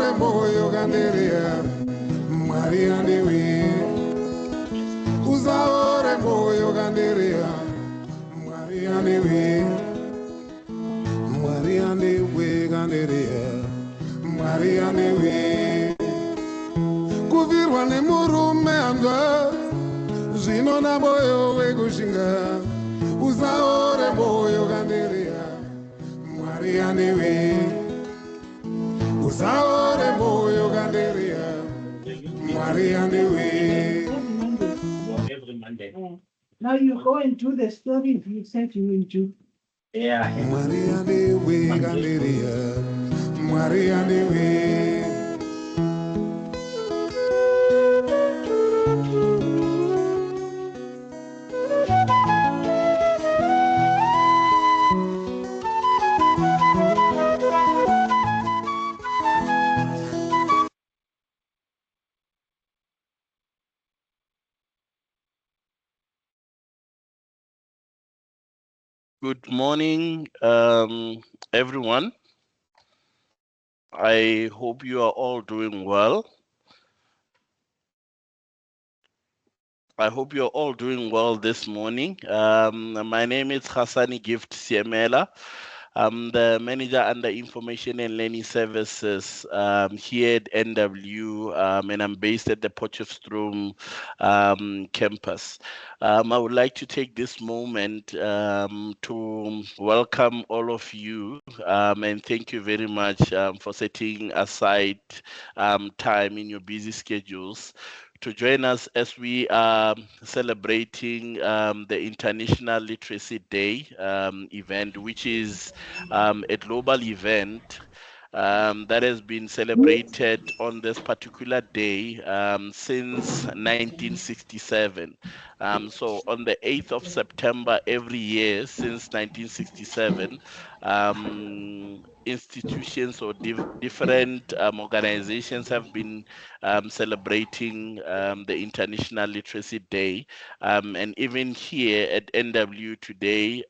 Uzaore moyo ganderia, Mashiyane we. Uzaore moyo ganderia, Mashiyane we. Mashiyane we ganderia, Mashiyane we. Kuvirwa ne murume anga, zvino na moyo wekushinga. Uzaore moyo ganderia, Mashiyane we. Uzaore moyo ganderia, Mashiyane we. Every Monday. Now you go and do the story you said you will do. Yeah. Mashiyane we ganderia, Mashiyane we. Good morning, everyone. I hope you are all doing well. I hope you're all doing well this morning. My name is Hassani Gift Siemela. I'm the manager under Information and Learning Services here at NW, and I'm based at the Potchefstroom campus. I would like to take this moment to welcome all of you and thank you very much for setting aside time in your busy schedules to join us as we are celebrating the International Literacy Day event, which is a global event that has been celebrated on this particular day since 1967. So on the 8th of September every year since 1967, institutions or different organizations have been celebrating the International Literacy Day. And even here at NW today,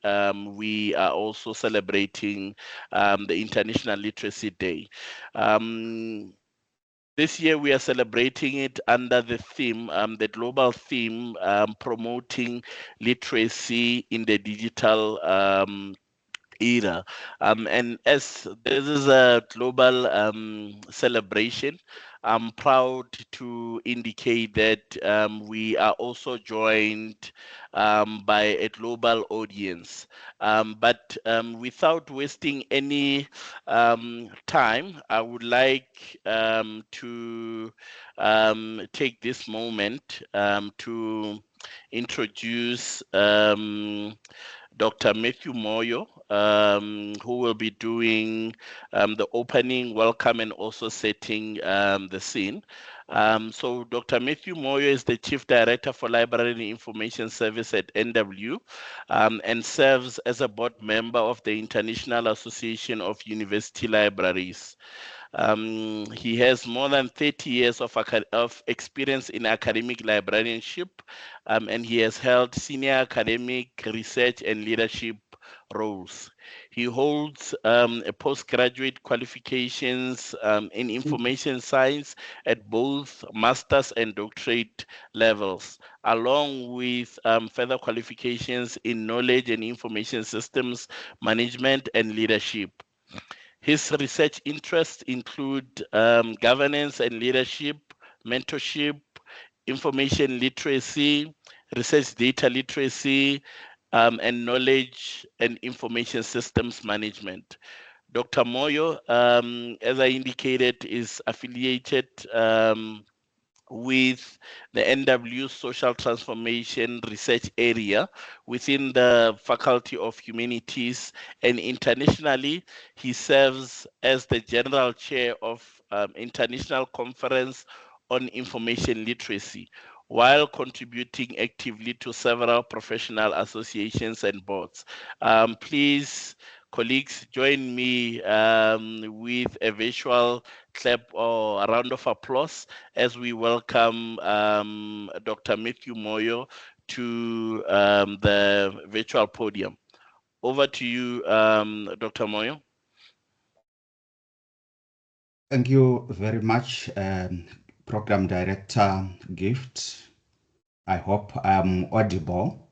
we are also celebrating the International Literacy Day. This year we are celebrating it under the theme, the global theme, promoting literacy in the digital era. And as this is a global celebration, I'm proud to indicate that we are also joined by a global audience. But without wasting any time, I would like to take this moment to introduce Dr. Mathew Moyo, who will be doing the opening, welcome, and also setting the scene. So Dr. Mathew Moyo is the Chief Director for Library and Information Service at NW and serves as a board member of the International Association of University Libraries. He has more than 30 years of experience in academic librarianship, and he has held senior academic research and leadership roles. He holds a postgraduate qualifications in information science at both master's and doctorate levels, along with further qualifications in knowledge and information systems management and leadership. His research interests include governance and leadership, mentorship, information literacy, research data literacy, and knowledge and information systems management. Dr. Moyo, as I indicated, is affiliated with the NW Social Transformation Research Area within the Faculty of Humanities, and internationally, he serves as the General Chair of International Conference on Information Literacy, while contributing actively to several professional associations and boards. Please, colleagues, join me with a virtual clap or a round of applause as we welcome Dr. Mathew Moyo to the virtual podium. Over to you, Dr. Moyo. Thank you very much, Program Director Gift. I hope I'm audible.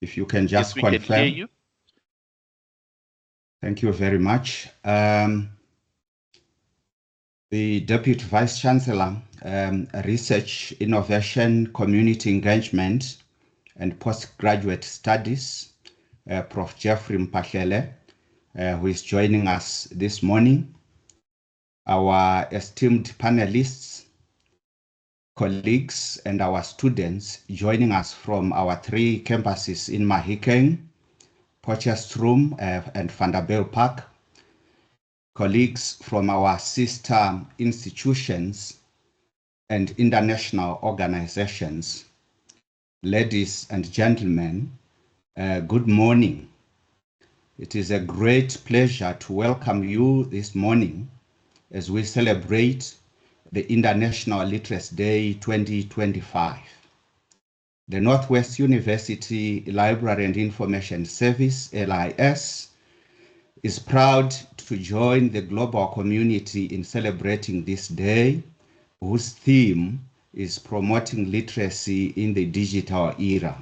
If you can just Yes, we confirm. can hear you. Thank you very much. The Deputy Vice Chancellor, Research, Innovation, Community Engagement, and Postgraduate Studies, Prof Jeffrey Mphahlele, who is joining us this morning. Our esteemed panelists, colleagues, and our students joining us from our 3 campuses in Mahikeng, Potchefstroom, and Vanderbilt Park. Colleagues from our sister institutions and international organizations. Ladies and gentlemen, good morning. It is a great pleasure to welcome you this morning as we celebrate the International Literacy Day 2025. The Northwest University Library and Information Service, LIS, is proud to join the global community in celebrating this day, whose theme is promoting literacy in the digital era.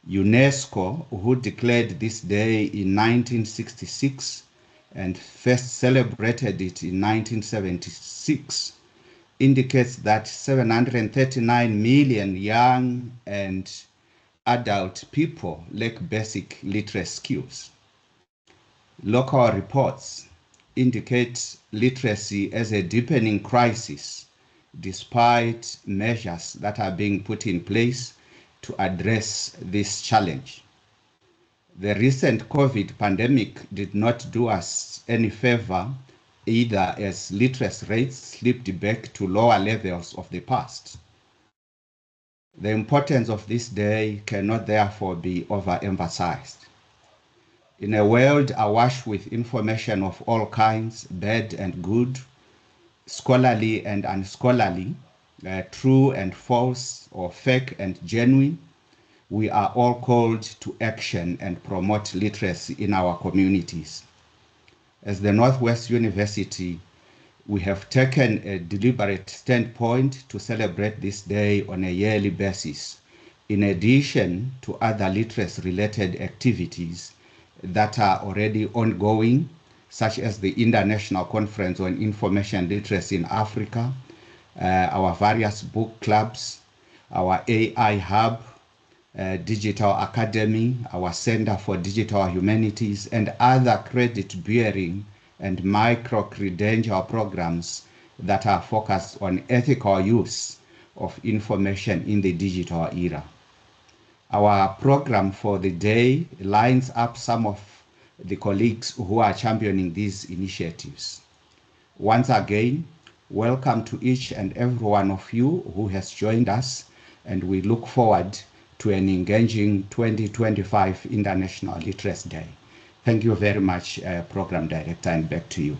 UNESCO, who declared this day in 1966 and first celebrated it in 1976, indicates that 739 million young and adult people lack basic literacy skills. Local reports indicate literacy as a deepening crisis, despite measures that are being put in place to address this challenge. The recent COVID pandemic did not do us any favor either, as literacy rates slipped back to lower levels of the past. The importance of this day cannot therefore be overemphasized. In a world awash with information of all kinds, bad and good, scholarly and unscholarly, true and false, or fake and genuine, we are all called to action and promote literacy in our communities. As the Northwest University, we have taken a deliberate standpoint to celebrate this day on a yearly basis, in addition to other literacy-related activities that are already ongoing, such as the International Conference on Information Literacy in Africa, our various book clubs, our AI Hub, Digital Academy, our Center for Digital Humanities, and other credit-bearing and micro-credential programs that are focused on ethical use of information in the digital era. Our program for the day lines up some of the colleagues who are championing these initiatives. Once again, welcome to each and every one of you who has joined us, and we look forward to an engaging 2025 International Literacy Day. Thank you very much, Program Director, and back to you.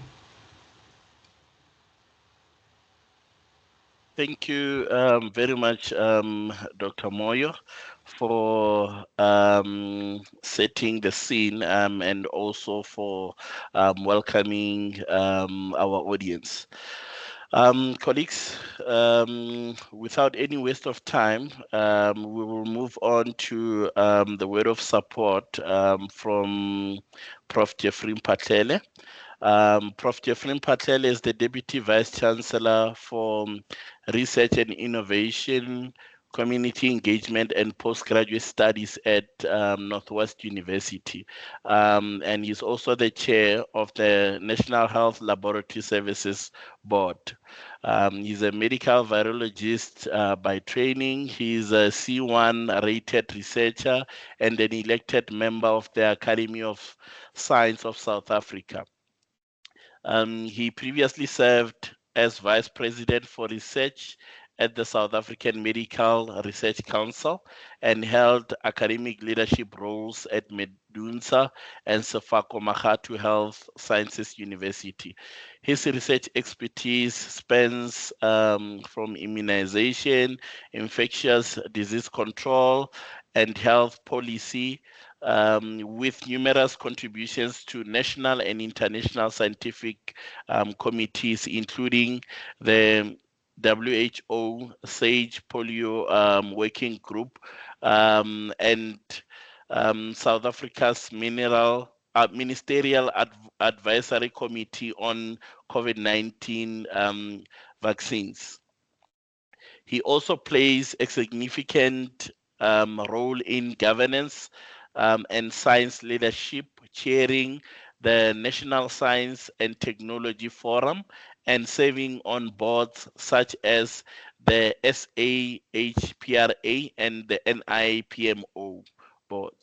Thank you very much, Dr. Moyo, for setting the scene and also for welcoming our audience. Colleagues, without any waste of time, we will move on to the word of support from Prof Jeffrey Mphahlele. Prof Jeffrey Mphahlele is the Deputy Vice Chancellor for Research and Innovation, Community Engagement and Postgraduate Studies at Northwest University. And he's also the chair of the National Health Laboratory Services Board. He's a medical virologist by training. He's a C1 rated researcher and an elected member of the Academy of Science of South Africa. He previously served as Vice President for Research at the South African Medical Research Council and held academic leadership roles at Medunsa and Sefako Magatho Health Sciences University. His research expertise spans from immunization, infectious disease control, and health policy, with numerous contributions to national and international scientific committees, including the WHO SAGE Polio Working Group and South Africa's Ministerial Advisory Committee on COVID-19 vaccines. He also plays a significant role in governance and science leadership, chairing the National Science and Technology Forum and serving on boards such as the SAHPRA and the NIPMO board.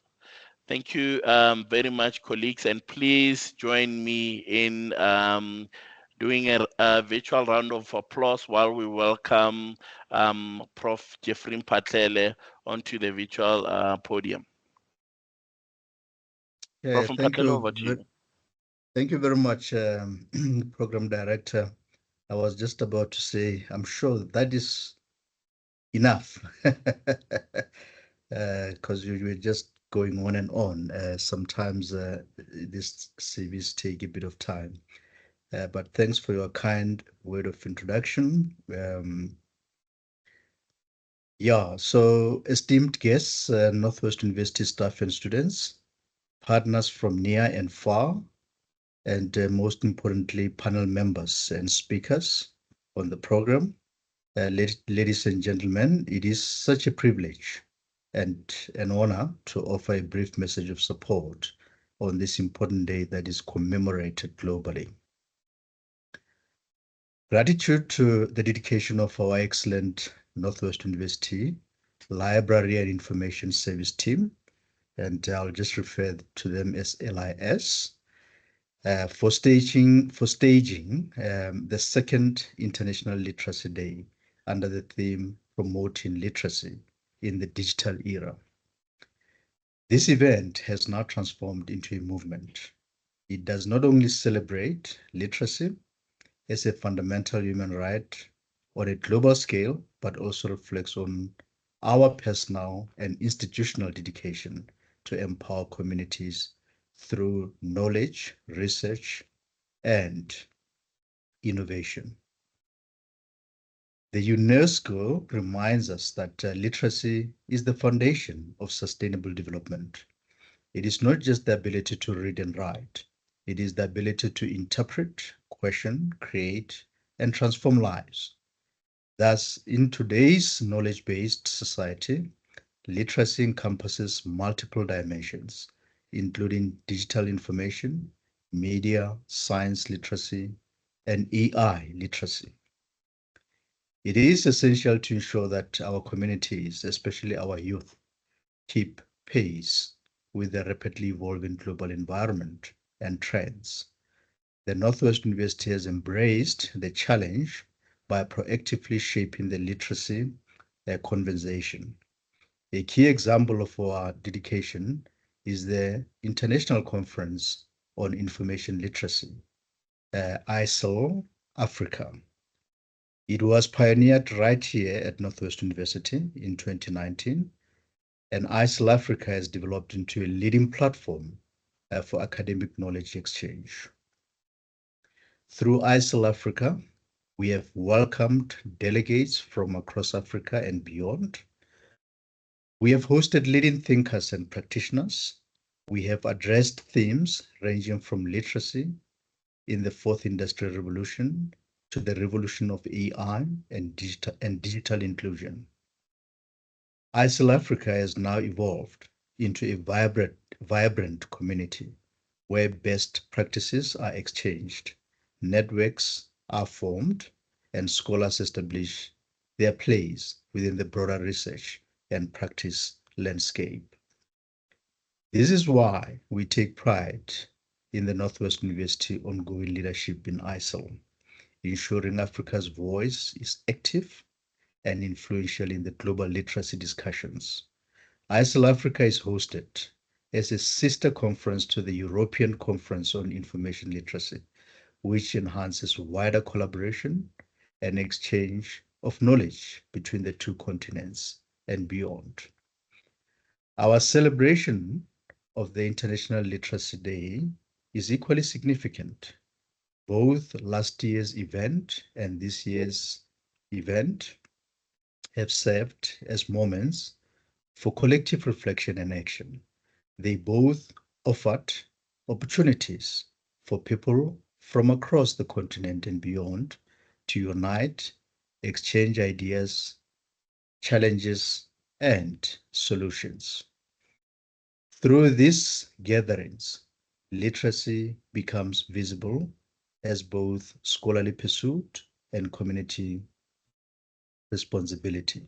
Thank you very much, colleagues, and please join me in doing a virtual round of applause while we welcome Prof Jeffrey Mphahlele onto the virtual podium. Prof Mphahlele, over to you. Thank you very much, Program Director. I was just about to say, I'm sure that is enough, because you were just going on and on. Sometimes these CVs take a bit of time. But thanks for your kind word of introduction. So esteemed guests, Northwest University staff and students, partners from near and far, and most importantly, panel members and speakers on the program. Ladies and gentlemen, it is such a privilege and an honor to offer a brief message of support on this important day that is commemorated globally. Gratitude to the dedication of our excellent Northwest University Library and Information Service team, and I'll just refer to them as LIS, for staging the second International Literacy Day under the theme Promoting Literacy in the Digital Era. This event has now transformed into a movement. It does not only celebrate literacy as a fundamental human right on a global scale, but also reflects on our personal and institutional dedication to empower communities through knowledge, research, and innovation. The UNESCO reminds us that literacy is the foundation of sustainable development. It is not just the ability to read and write. It is the ability to interpret, question, create, and transform lives. Thus, in today's knowledge-based society, literacy encompasses multiple dimensions, including digital information, media, science literacy, and AI literacy. It is essential to ensure that our communities, especially our youth, keep pace with the rapidly evolving global environment and trends. The Northwest University has embraced the challenge by proactively shaping the literacy conversation. A key example of our dedication is the International Conference on Information Literacy, ISIL Africa. It was pioneered right here at Northwest University in 2019, and ISIL Africa has developed into a leading platform for academic knowledge exchange. Through ISIL Africa, we have welcomed delegates from across Africa and beyond. We have hosted leading thinkers and practitioners. We have addressed themes ranging from literacy in the fourth industrial revolution to the revolution of AI and digital inclusion. ISIL Africa has now evolved into a vibrant community where best practices are exchanged, networks are formed, and scholars establish their place within the broader research and practice landscape. This is why we take pride in the Northwest University ongoing leadership in ISIL, ensuring Africa's voice is active and influential in the global literacy discussions. ISIL Africa is hosted as a sister conference to the European Conference on Information Literacy, which enhances wider collaboration and exchange of knowledge between the two continents and beyond. Our celebration of the International Literacy Day is equally significant. Both last year's event and this year's event have served as moments for collective reflection and action. They both offered opportunities for people from across the continent and beyond to unite, exchange ideas, challenges, and solutions. Through these gatherings, literacy becomes visible as both scholarly pursuit and community responsibility.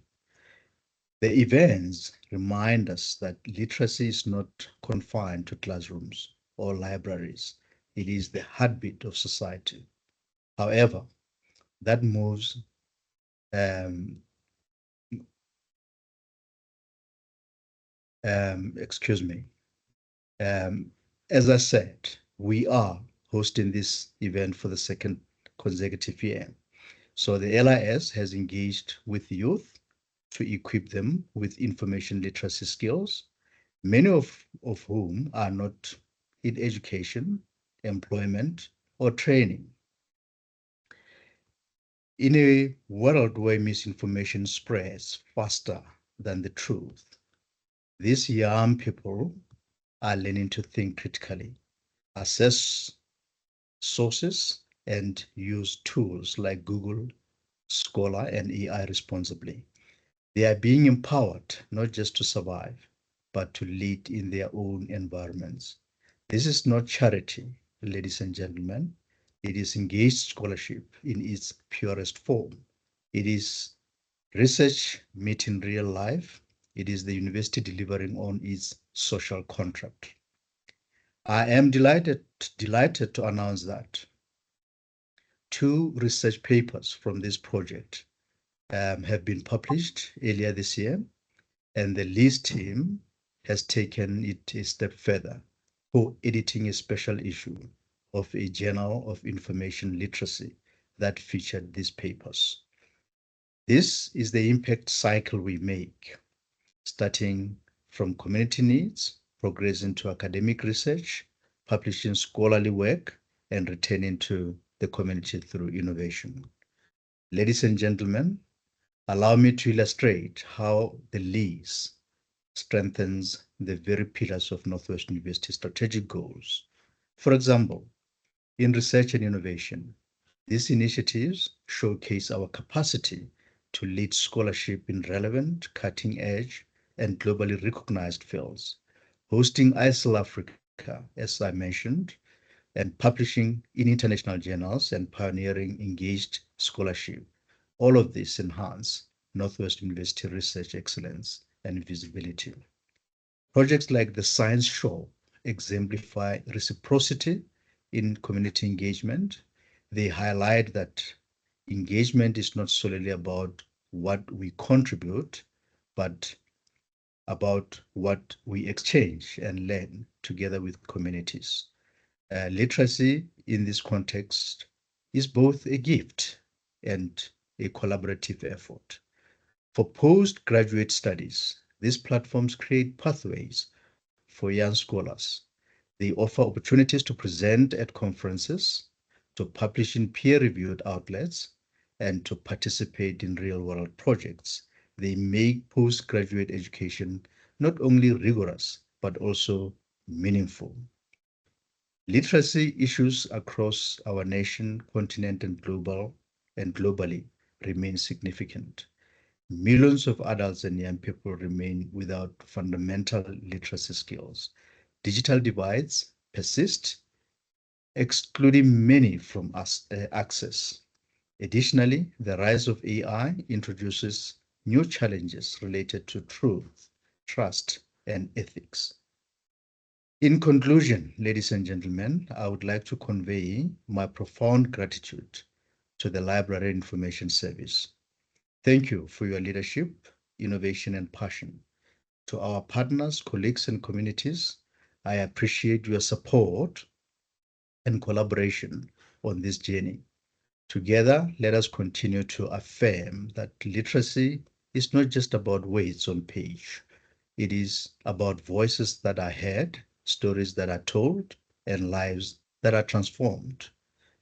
The events remind us that literacy is not confined to classrooms or libraries. It is the heartbeat of society. However, that moves, um, excuse me, as I said, we are hosting this event for the second consecutive year. So the LIS has engaged with youth to equip them with information literacy skills, many of whom are not in education, employment, or training. In a world where misinformation spreads faster than the truth, these young people are learning to think critically, assess sources, and use tools like Google, Scholar, and AI responsibly. They are being empowered not just to survive, but to lead in their own environments. This is not charity, ladies and gentlemen. It is engaged scholarship in its purest form. It is research meeting real life. It is the university delivering on its social contract. I am delighted to announce that two research papers from this project have been published earlier this year, and the LIS team has taken it a step further for editing a special issue of a Journal of Information Literacy that featured these papers. This is the impact cycle we make, starting from community needs, progressing to academic research, publishing scholarly work, and returning to the community through innovation. Ladies and gentlemen, allow me to illustrate how the LIS strengthens the very pillars of Northwest University strategic goals. For example, in research and innovation, these initiatives showcase our capacity to lead scholarship in relevant, cutting-edge, and globally recognized fields, hosting ISIL Africa, as I mentioned, and publishing in international journals and pioneering engaged scholarship. All of this enhance Northwest University research excellence and visibility. Projects like the Science Show exemplify reciprocity in community engagement. They highlight that engagement is not solely about what we contribute, but about what we exchange and learn together with communities. Literacy in this context is both a gift and a collaborative effort. For postgraduate studies, these platforms create pathways for young scholars. They offer opportunities to present at conferences, to publish in peer-reviewed outlets, and to participate in real-world projects. They make postgraduate education not only rigorous, but also meaningful. Literacy issues across our nation, continent, and globally remain significant. Millions of adults and young people remain without fundamental literacy skills. Digital divides persist, excluding many from access. Additionally, the rise of AI introduces new challenges related to truth, trust, and ethics. In conclusion, ladies and gentlemen, I would like to convey my profound gratitude to the Library Information Service. Thank you for your leadership, innovation, and passion. To our partners, colleagues, and communities, I appreciate your support and collaboration on this journey. Together, let us continue to affirm that literacy is not just about words on page. It is about voices that are heard, stories that are told, and lives that are transformed.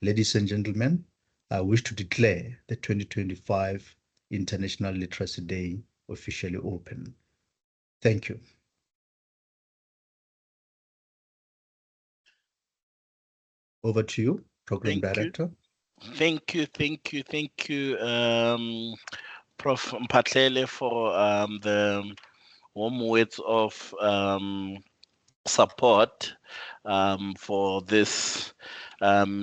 Ladies and gentlemen, I wish to declare the 2025 International Literacy Day officially open. Thank you. Over to you, Program Director. Thank you, Prof Mphahlele, for the warm words of support for this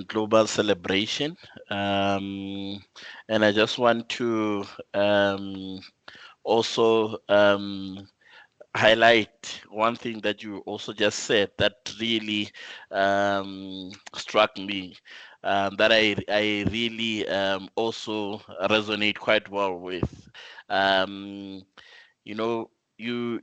global celebration. And I just want to also highlight one thing that you also just said that really struck me, that I really also resonate quite well with. You know, you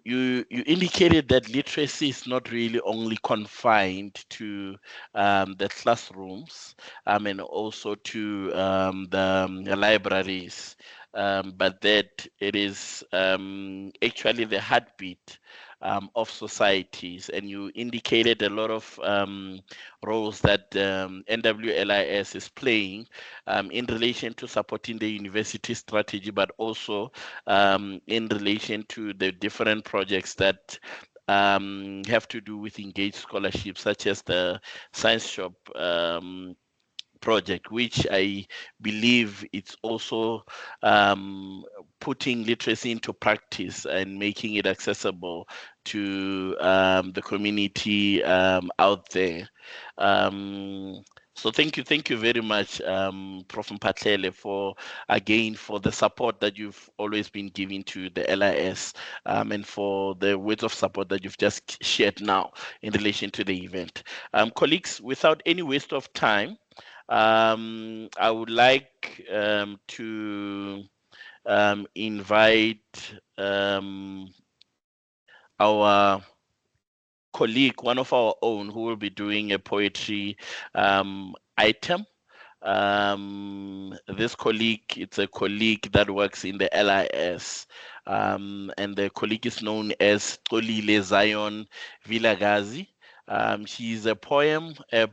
indicated that literacy is not really only confined to the classrooms, and also to the libraries, but that it is actually the heartbeat of societies. And you indicated a lot of roles that NWLIS is playing in relation to supporting the university strategy, but also in relation to the different projects that have to do with engaged scholarship, such as the Science Shop project, which I believe it's also putting literacy into practice and making it accessible to the community out there. So thank you very much, Prof Mphahlele, for the support that you've always been giving to the LIS, and for the words of support that you've just shared now in relation to the event. Colleagues, without any waste of time, I would like to invite our colleague, one of our own, who will be doing a poetry item. This colleague, it's a colleague that works in the LIS, and the colleague is known as Xolile Zion Vilagazi. She's a poem, a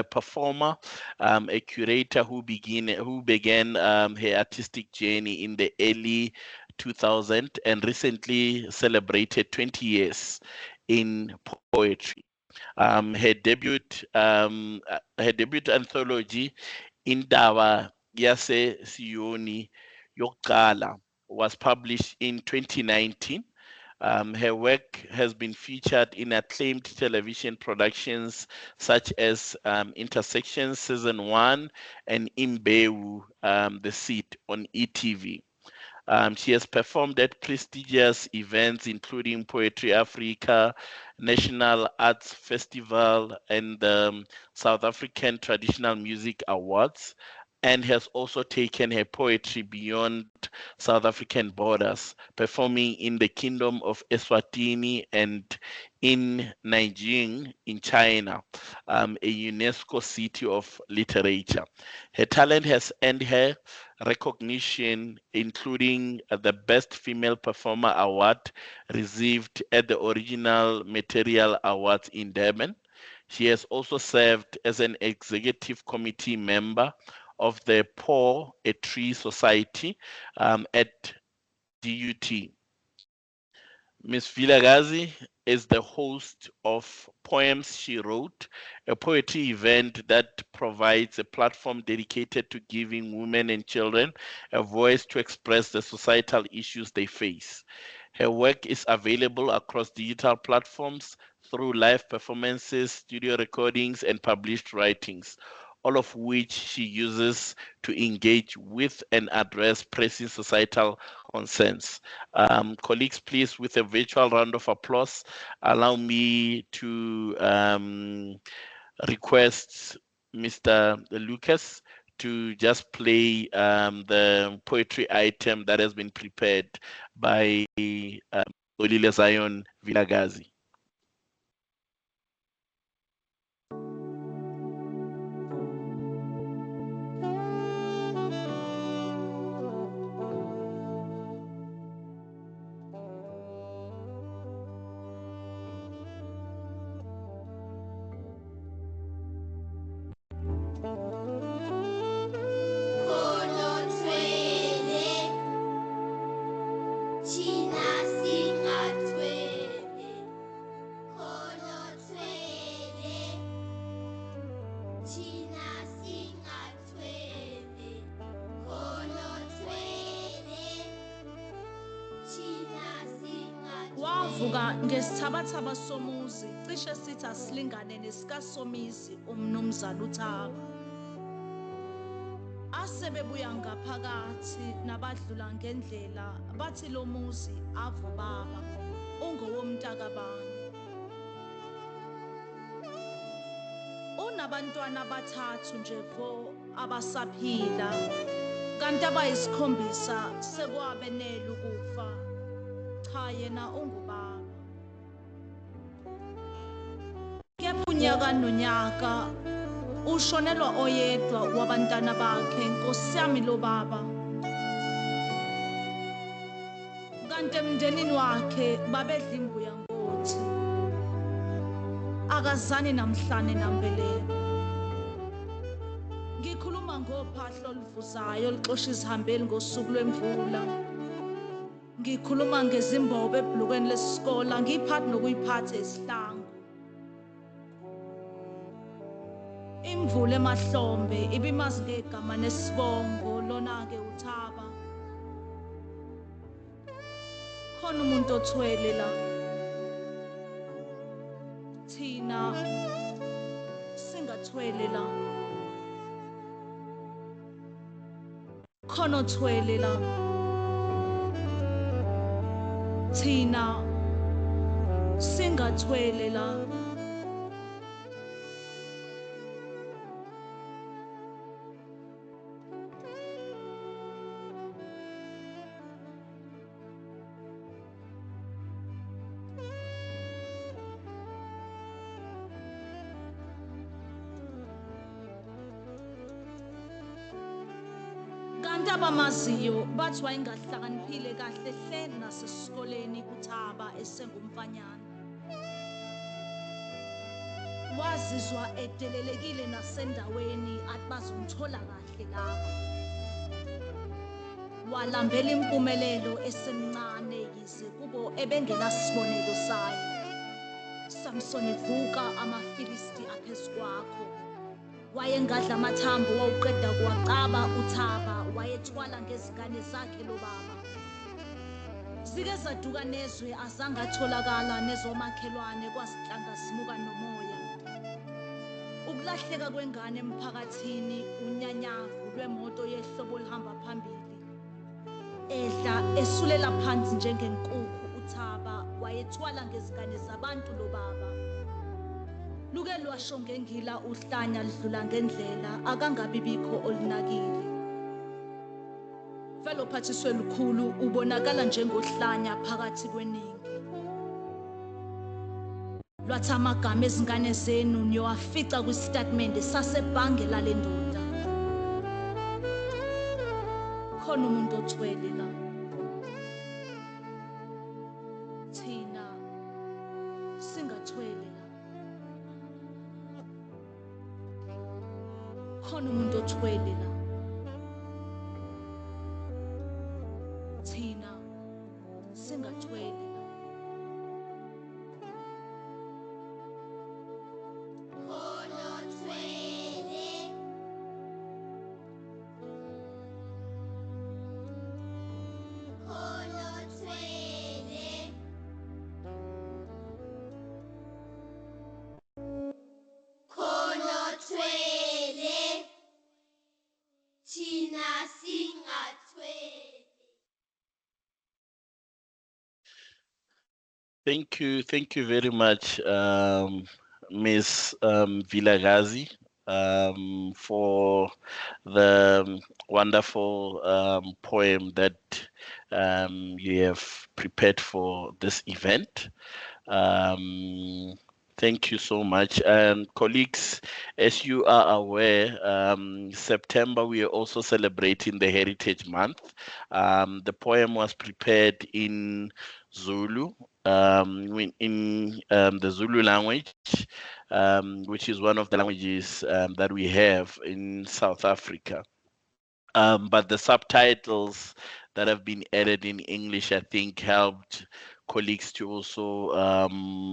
performer, a curator who began her artistic journey in the early 2000s and recently celebrated 20 years in poetry. Her debut anthology, Indaba Yase Sioni Yokala, was published in 2019. Her work has been featured in acclaimed television productions such as Intersections Season 1 and Imbewu, The Seat on ETV. She has performed at prestigious events including Poetry Africa, National Arts Festival, and the South African Traditional Music Awards, and has also taken her poetry beyond South African borders, performing in the Kingdom of Eswatini and in Nanjing in China, a UNESCO city of literature. Her talent has earned her recognition, including the Best Female Performer Award received at the Original Material Awards in Durban. She has also served as an executive committee member of the Poetry Society at DUT. Ms. Vilagazi is the host of Poems She Wrote, a poetry event that provides a platform dedicated to giving women and children a voice to express the societal issues they face. Her work is available across digital platforms through live performances, studio recordings, and published writings, all of which she uses to engage with and address pressing societal concerns. Colleagues, please, with a virtual round of applause, allow me to request Mr. Lucas to just play the poetry item that has been prepared by Xolile Zion Vilagazi. Wavuka ngesithabathaba somuzi cishe sithi asilingane nesikaSomizi umnumzana uThaba. Asebebuya ngaphakathi nabadlula ngendlela bathi lo muzi avo baba ungowomntakabani. Unabantwana abathathu nje vo abasaphila kanti abayisikhombisa sekwabenela ukufa. Cha yena ungubaba. Kepha unyaka nonyaka ushonelwa oyedwa wabantwana bakhe Nkosi yami lo baba. Kanti emndenini wakhe babedla imbuya ngothi akazani namhlanje nambeleko. Ngikhuluma ngophahlo oluvuzayo olixosha izihambeli ngosuku lwemvula. Ngikhuluma ngezimbobo ebhlukweni lesikole ngiphathi nokuyiphatha isihlangu. Imvula emahlombe ibimazi ngegama nesibongo lona ke uThaba. Khona umuntu othwele la. Thina singathwele la. Khona othwele la. Thina singathwele la. Kanti abamaziyo bathi wayengahlakaniphile kahle hle nasesikoleni kuThaba esengumfanyana. Wazizwa edelelekile nasendaweni athi bazomthola kahle lapha. Walambela impumelelo esemncane yize kubo ebengenasibonelo sayo. Samson evuka amafilisti aphezu kwakho. Wayengadla amathambo wawuqeda kuwacaba uThaba wayethwala ngezingane zakhe lo baba. Zike zaduka nezwe azange atholakala nezomakhelwane kwazihlanga zimuka nomoya. Ukulahleka kwengane emphakathini unyanyavu lwemoto yehlobo lihamba phambili. Edla esulela phansi njengenkukhu uThaba wayethwala ngezingane zabantu lo baba. Luke lwasho ngengila uhlanya lidlula ngendlela akangabibikho olinakile. Vele uphathiswe lukhulu ubonakala njengohlanya phakathi kweningi. Lwathi amagama ezingane zenu niyowafica kwistatement sasebhange lalendoda. Khona umuntu othwele la. Thina singathwele la. Khona umuntu othwele la. Thina singathwele la. Thank you very much, Ms. Vilagazi, for the wonderful poem that you have prepared for this event. Thank you so much. And colleagues, as you are aware, September we are also celebrating the Heritage Month. The poem was prepared in Zulu, in the Zulu language, which is one of the languages that we have in South Africa. But the subtitles that have been added in English, I think, helped colleagues to also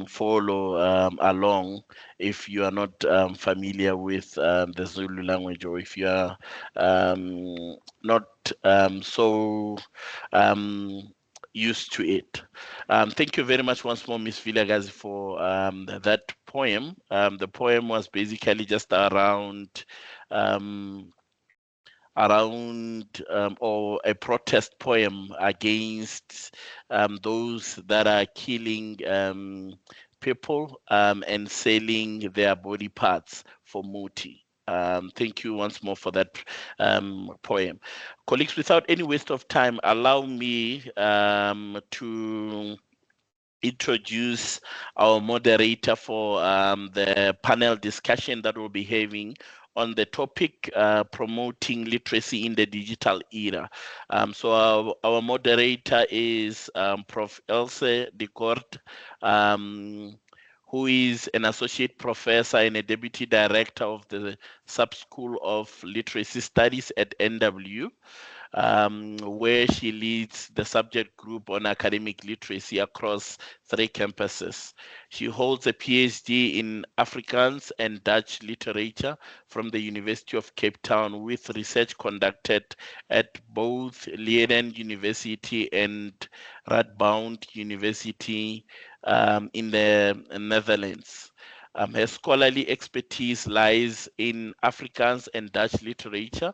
follow along if you are not familiar with the Zulu language, or if you are not so used to it. Thank you very much once more, Miss Vilagazi, for that poem. The poem was basically just around or a protest poem against those that are killing people and selling their body parts for muti. Thank you once more for that poem. Colleagues, without any waste of time, allow me to introduce our moderator for the panel discussion that we'll be having on the topic promoting literacy in the digital era. So our moderator is Prof Else de Kort, who is an associate professor and a deputy director of the Sub-School of Literacy Studies at NW. Where she leads the subject group on academic literacy across 3 campuses. She holds a PhD in Afrikaans and Dutch literature from the University of Cape Town, with research conducted at both Leiden University and Radboud University in the Netherlands. Her scholarly expertise lies in Afrikaans and Dutch literature,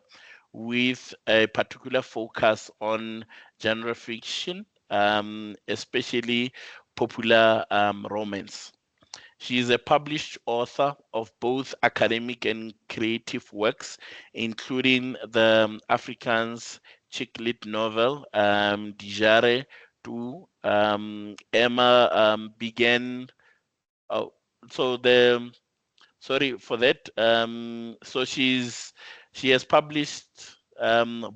with a particular focus on genre fiction, especially popular romance. She is a published author of both academic and creative works, including the Afrikaans chick lit novel, Dijare to Emma began. Oh, so sorry for that. So she has published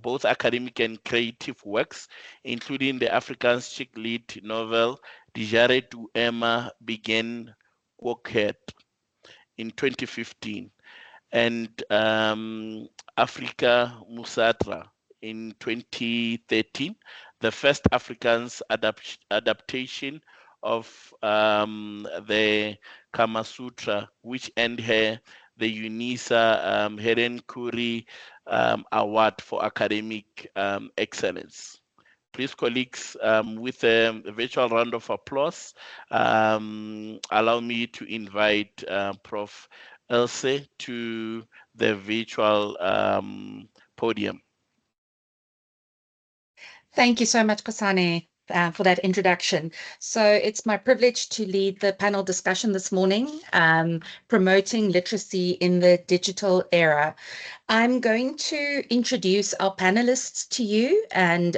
both academic and creative works, including the Afrikaans chick lit novel Dijare to Emma began Quokhet in 2015, and Africa Musatra in 2013, the first Afrikaans adaptation of the Kama Sutra, which earned her the UNISA Helen Curry Award for Academic Excellence. Please, colleagues, with a virtual round of applause, allow me to invite Prof. Else to the virtual podium. Thank you so much, Kosane, for that introduction. So it's my privilege to lead the panel discussion this morning, promoting literacy in the digital era. I'm going to introduce our panelists to you and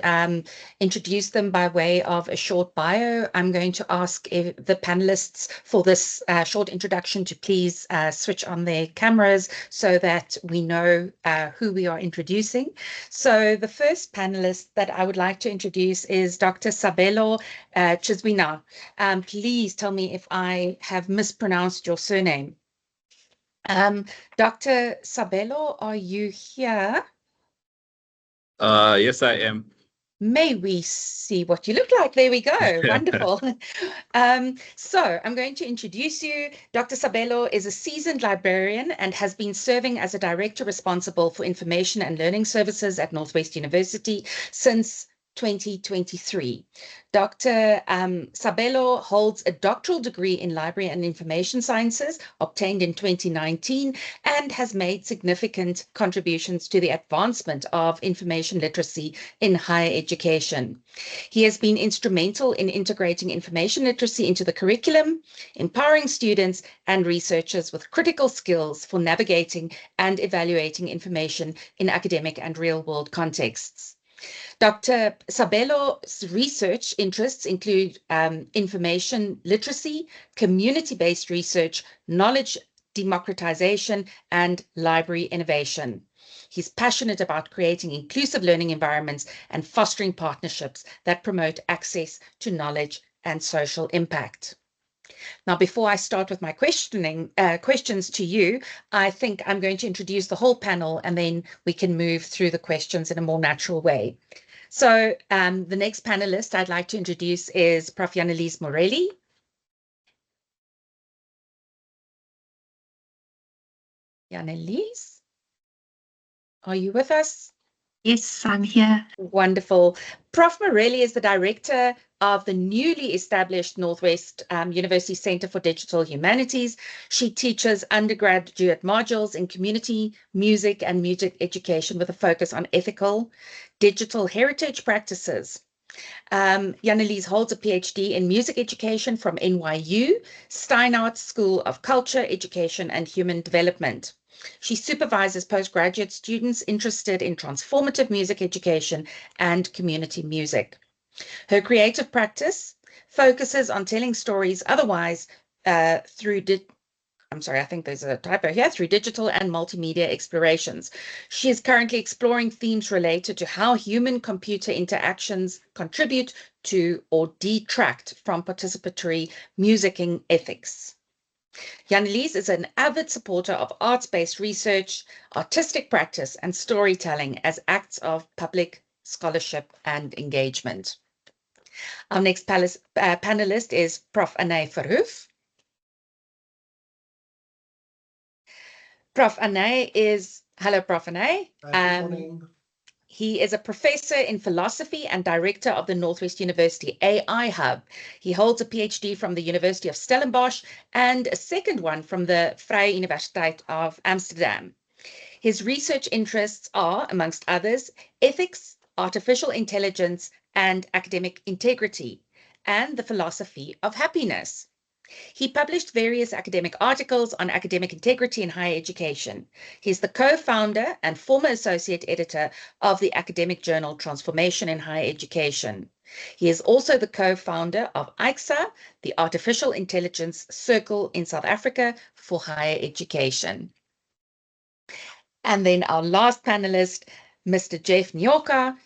introduce them by way of a short bio. I'm going to ask the panelists for this short introduction to please switch on their cameras so that we know who we are introducing. So the first panelist that I would like to introduce is Dr. Sabelo Chizwina. Please tell me if I have mispronounced your surname. Dr. Sabelo, are you here? Yes, I am. May we see what you look like? There we go. Wonderful. So I'm going to introduce you. Dr. Sabelo is a seasoned librarian and has been serving as a director responsible for information and learning services at Northwest University since 2023. Dr. Sabelo holds a doctoral degree in library and information sciences, obtained in 2019, and has made significant contributions to the advancement of information literacy in higher education. He has been instrumental in integrating information literacy into the curriculum, empowering students and researchers with critical skills for navigating and evaluating information in academic and real-world contexts. Dr. Sabelo's research interests include information literacy, community-based research, knowledge democratization, and library innovation. He's passionate about creating inclusive learning environments and fostering partnerships that promote access to knowledge and social impact. Now, before I start with my questions to you, I think I'm going to introduce the whole panel and then we can move through the questions in a more natural way. So the next panelist I'd like to introduce is Prof Janelize Morelli. Janelize, are you with us? Yes, I'm here. Wonderful. Prof Morelli is the director of the newly established Northwest University Center for Digital Humanities. She teaches undergraduate modules in community, music, and music education with a focus on ethical digital heritage practices. Janelize holds a PhD in music education from NYU, Steinhardt School of Culture, Education, and Human Development. She supervises postgraduate students interested in transformative music education and community music. Her creative practice focuses on telling stories otherwise through I think there's a typo here, through digital and multimedia explorations. She is currently exploring themes related to how human-computer interactions contribute to or detract from participatory musicking ethics. Janelize is an avid supporter of arts-based research, artistic practice, and storytelling as acts of public scholarship and engagement. Our next panelist is Prof Anné Verhoef. Prof Anné hello, Prof Anné. Good morning. He is a professor in philosophy and director of the Northwest University AI Hub. He holds a PhD from the University of Stellenbosch and a second one from the Vrije Universiteit of Amsterdam. His research interests are, amongst others, ethics, artificial intelligence, and academic integrity, and the philosophy of happiness. He published various academic articles on academic integrity in higher education. He's the co-founder and former associate editor of the academic journal Transformation in Higher Education. He is also the co-founder of ICSA, the Artificial Intelligence Circle in South Africa for Higher Education. And then our last panelist, Mr. Jeff Nyoka.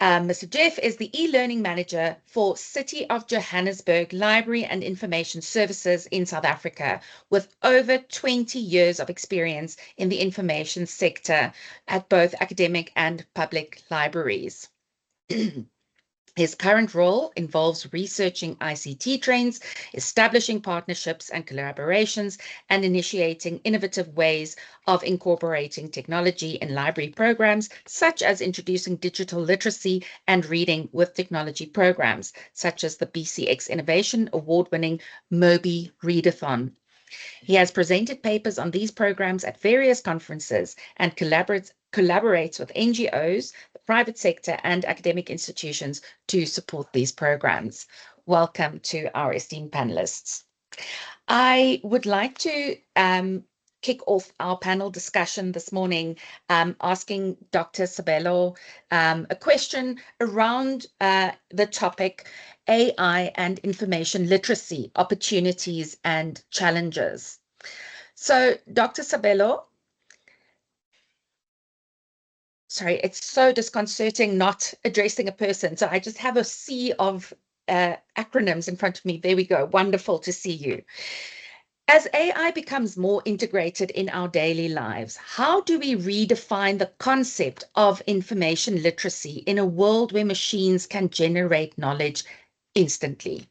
Mr. Jeff is the e-learning manager for City of Johannesburg Library and Information Services in South Africa, with over 20 years of experience in the information sector at both academic and public libraries. His current role involves researching ICT trends, establishing partnerships and collaborations, and initiating innovative ways of incorporating technology in library programs, such as introducing digital literacy and reading with technology programs, such as the BCX Innovation Award-winning Mobireadathon. He has presented papers on these programs at various conferences and collaborates with NGOs, the private sector, and academic institutions to support these programs. Welcome to our esteemed panelists. I would like to kick off our panel discussion this morning, asking Dr. Sabelo a question around the topic AI and information literacy, opportunities and challenges. So, Dr. Sabelo, sorry, it's so disconcerting not addressing a person. So I just have a sea of acronyms in front of me. There we go. Wonderful to see you. As AI becomes more integrated in our daily lives, how do we redefine the concept of information literacy in a world where machines can generate knowledge instantly?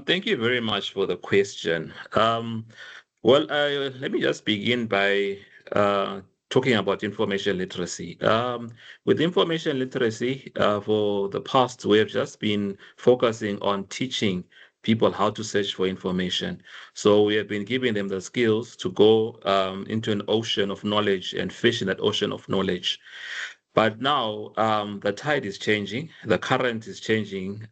Thank you very much for the question. Let me just begin by talking about information literacy. With information literacy, for the past, we have just been focusing on teaching people how to search for information. So we have been giving them the skills to go into an ocean of knowledge and fish in that ocean of knowledge. But now the tide is changing, the current is changing.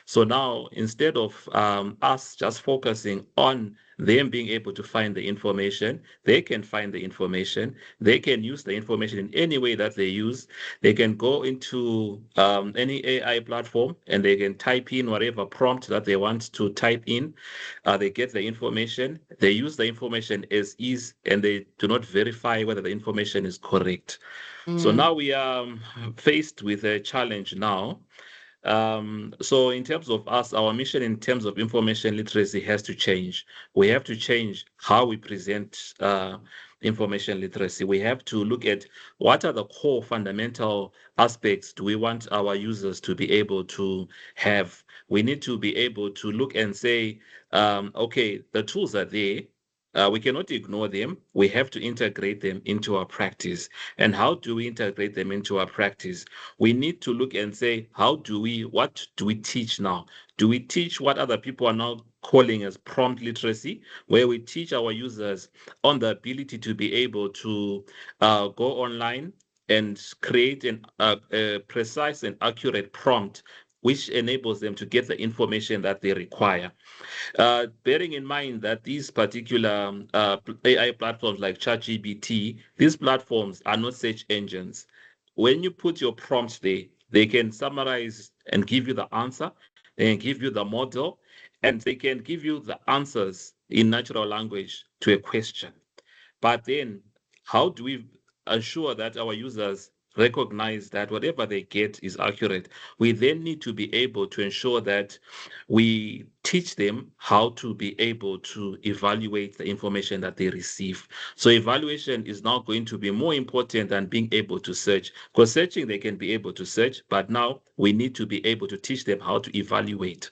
So now instead of us just focusing on them being able to find the information, they can find the information. They can use the information in any way that they use. They can go into any AI platform and they can type in whatever prompt that they want to type in. They get the information. They use the information as is, and they do not verify whether the information is correct. So now we are faced with a challenge now So in terms of us, our mission in terms of information literacy has to change. We have to change how we present information literacy. We have to look at what are the core fundamental aspects do we want our users to be able to have. We need to be able to look and say, okay, the tools are there. We cannot ignore them. We have to integrate them into our practice. And how do we integrate them into our practice? We need to look and say, what do we teach now? Do we teach what other people are now calling as prompt literacy, where we teach our users on the ability to be able to go online and create a precise and accurate prompt, which enables them to get the information that they require? Bearing in mind that these particular AI platforms like ChatGPT, these platforms are not search engines. When you put your prompt there, they can summarize and give you the answer, they can give you the model, and they can give you the answers in natural language to a question. But then, how do we ensure that our users recognize that whatever they get is accurate? We then need to be able to ensure that we teach them how to be able to evaluate the information that they receive. So evaluation is now going to be more important than being able to search, because searching they can be able to search, but now we need to be able to teach them how to evaluate.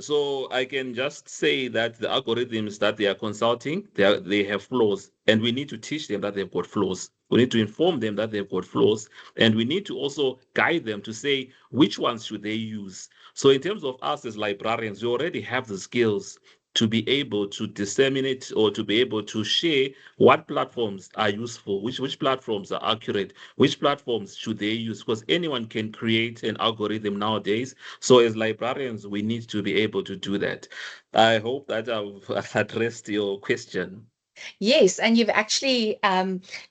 So I can just say that the algorithms that they are consulting, they have flaws, and we need to teach them that they've got flaws. We need to inform them that they've got flaws, and we need to also guide them to say which ones should they use. So in terms of us as librarians, we already have the skills to be able to disseminate or to be able to share what platforms are useful, which platforms are accurate, which platforms should they use, because anyone can create an algorithm nowadays. So as librarians, we need to be able to do that. I hope that I've addressed your question. Yes, and you've actually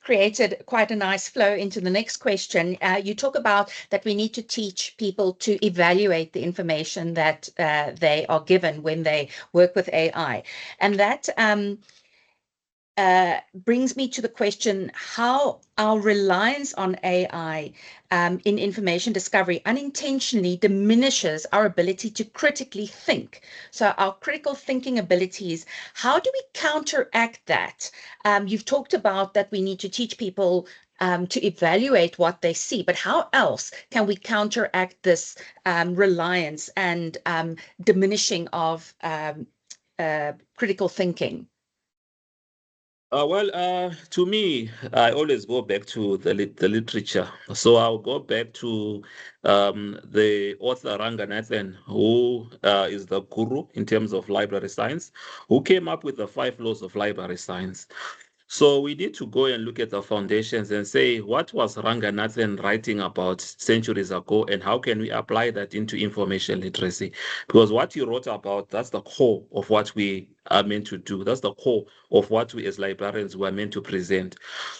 created quite a nice flow into the next question. You talk about that we need to teach people to evaluate the information that they are given when they work with AI. And that brings me to the question how our reliance on AI in information discovery unintentionally diminishes our ability to critically think. So our critical thinking abilities, how do we counteract that? You've talked about that we need to teach people to evaluate what they see, but how else can we counteract this reliance and diminishing of critical thinking? To me, I always go back to the literature. So I'll go back to the author Ranganathan, who is the guru in terms of library science, who came up with the 5 laws of library science. So we need to go and look at the foundations and say, what was Ranganathan writing about centuries ago, and how can we apply that into information literacy? Because what he wrote about, that's the core of what we are meant to do. That's the core of what we as librarians were meant to present.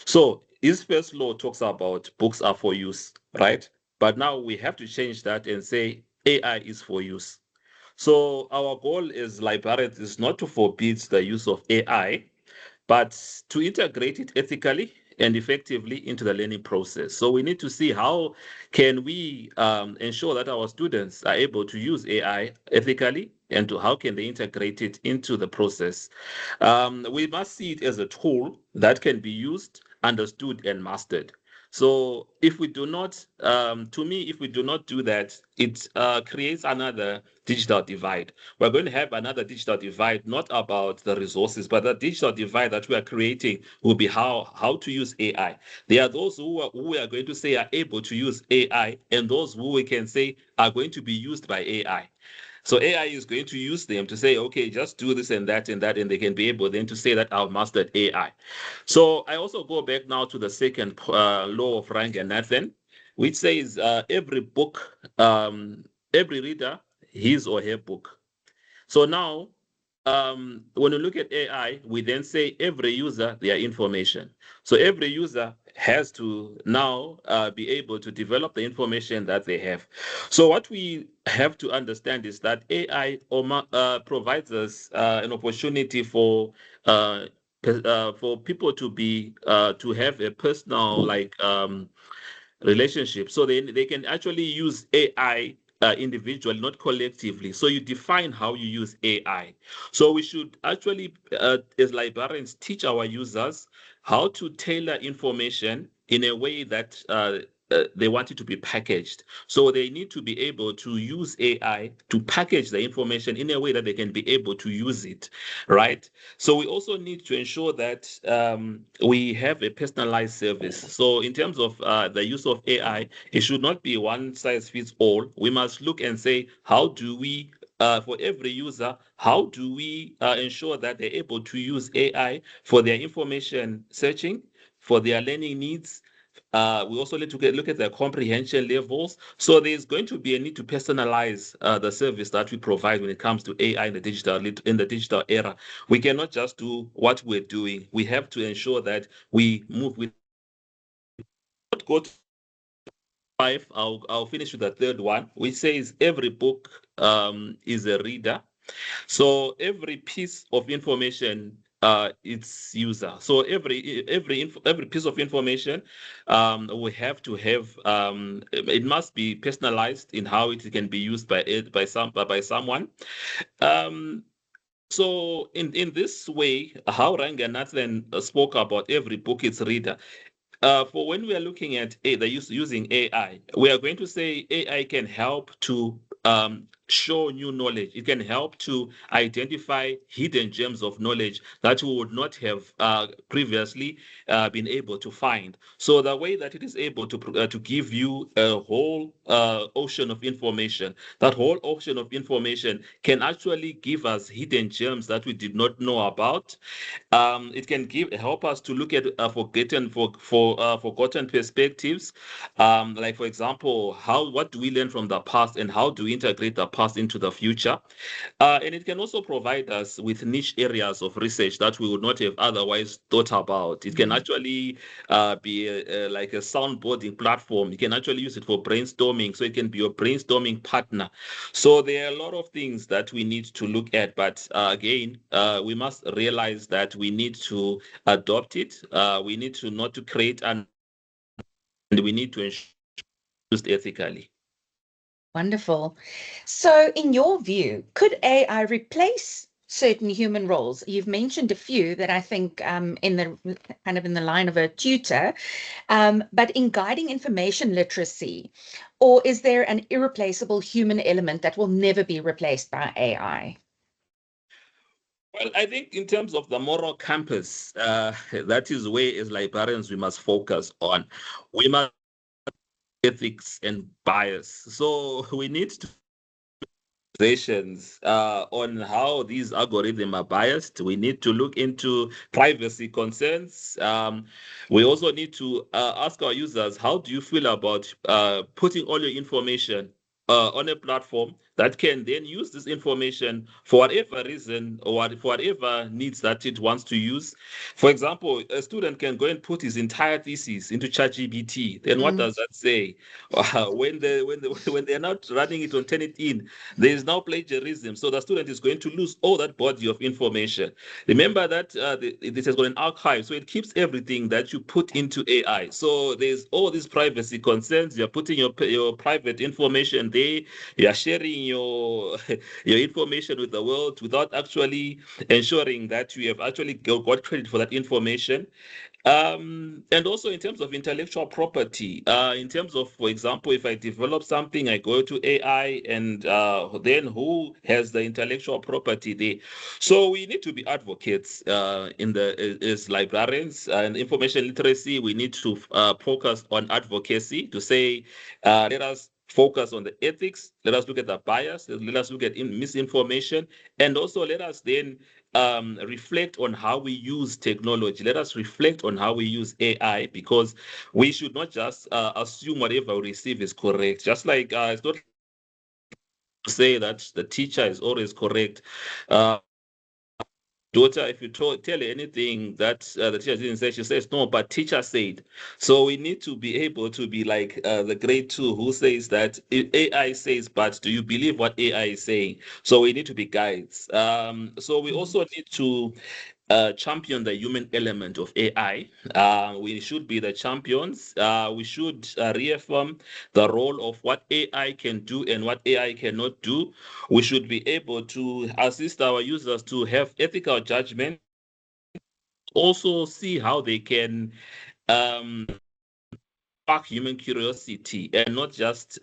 So his first law talks about books are for use, right? But now we have to change that and say AI is for use. So our goal as librarians is not to forbid the use of AI, but to integrate it ethically and effectively into the learning process. So we need to see how can we ensure that our students are able to use AI ethically, and how can they integrate it into the process. We must see it as a tool that can be used, understood, and mastered. So if we do not, to me, if we do not do that, it creates another digital divide. We're going to have another digital divide, not about the resources, but the digital divide that we are creating will be how to use AI. There are those who we are going to say are able to use AI, and those who we can say are going to be used by AI. So AI is going to use them to say, okay, just do this and that and that, and they can be able then to say that I've mastered AI. So I also go back now to the second law of Ranganathan, which says every book, every reader, his or her book. So now, when you look at AI, we then say every user, their information. So every user has to now be able to develop the information that they have. So what we have to understand is that AI provides us an opportunity for people to be to have a personal relationship. So they can actually use AI individually, not collectively. So you define how you use AI. So we should actually, as librarians, teach our users how to tailor information in a way that they want it to be packaged. So they need to be able to use AI to package the information in a way that they can be able to use it, right? So we also need to ensure that we have a personalized service. So in terms of the use of AI, it should not be one size fits all. We must look and say, how do we for every user, how do we ensure that they're able to use AI for their information searching, for their learning needs? We also need to look at the comprehension levels. So there's going to be a need to personalize the service that we provide when it comes to AI in the digital era. We cannot just do what we're doing. We have to ensure that we move with. Not go to 5. I'll finish with the third one, which says every book is a reader. So every piece of information its user. So every piece of information we have to have it must be personalized in how it can be used by someone. So in this way, how Ranganathan spoke about every book its reader. For when we are looking at using AI, we are going to say AI can help to show new knowledge. It can help to identify hidden gems of knowledge that we would not have previously been able to find. So the way that it is able to give you a whole ocean of information, that whole ocean of information can actually give us hidden gems that we did not know about. It can help us to look at forgotten perspectives. Like for example, what do we learn from the past and how do we integrate the past into the future? And it can also provide us with niche areas of research that we would not have otherwise thought about. It can actually be like a soundboarding platform. You can actually use it for brainstorming, so it can be your brainstorming partner. So there are a lot of things that we need to look at, but again, we must realize that we need to adopt it. We need to not to create and we need to ensure used ethically. Wonderful. So, in your view, could AI replace certain human roles? You've mentioned a few that I think in the kind of in the line of a tutor, but in guiding information literacy, or is there an irreplaceable human element that will never be replaced by AI? Well, I think in terms of the moral compass, that is where as librarians we must focus on. We must ethics and bias. So we need to on how these algorithms are biased. We need to look into privacy concerns. We also need to ask our users, how do you feel about putting all your information on a platform that can then use this information for whatever reason or for whatever needs that it wants to use. For example, a student can go and put his entire thesis into ChatGPT. Then what does that say? When they're not running it on Turnitin, there is now plagiarism. So the student is going to lose all that body of information. Remember that this has got an archive, so it keeps everything that you put into AI. So there's all these privacy concerns. You're putting your private information there. You're sharing your information with the world without actually ensuring that you have actually got credit for that information. And also in terms of intellectual property, in terms of, for example, if I develop something, I go to AI, and then who has the intellectual property there? So we need to be advocates as librarians and information literacy. We need to focus on advocacy to say, let us focus on the ethics. Let us look at the bias. Let us look at misinformation, and also let us then reflect on how we use technology. Let us reflect on how we use AI, because we should not just assume whatever we receive is correct. Just like it's not say that the teacher is always correct. Daughter, if you tell her anything that the teacher didn't say, she says no, but teacher said. So we need to be able to be like the grade 2 who says that AI says, but do you believe what AI is saying? So we need to be guides. So we also need to champion the human element of AI. We should be the champions. We should reaffirm the role of what AI can do and what AI cannot do. We should be able to assist our users to have ethical judgment, also see how they can spark human curiosity and not just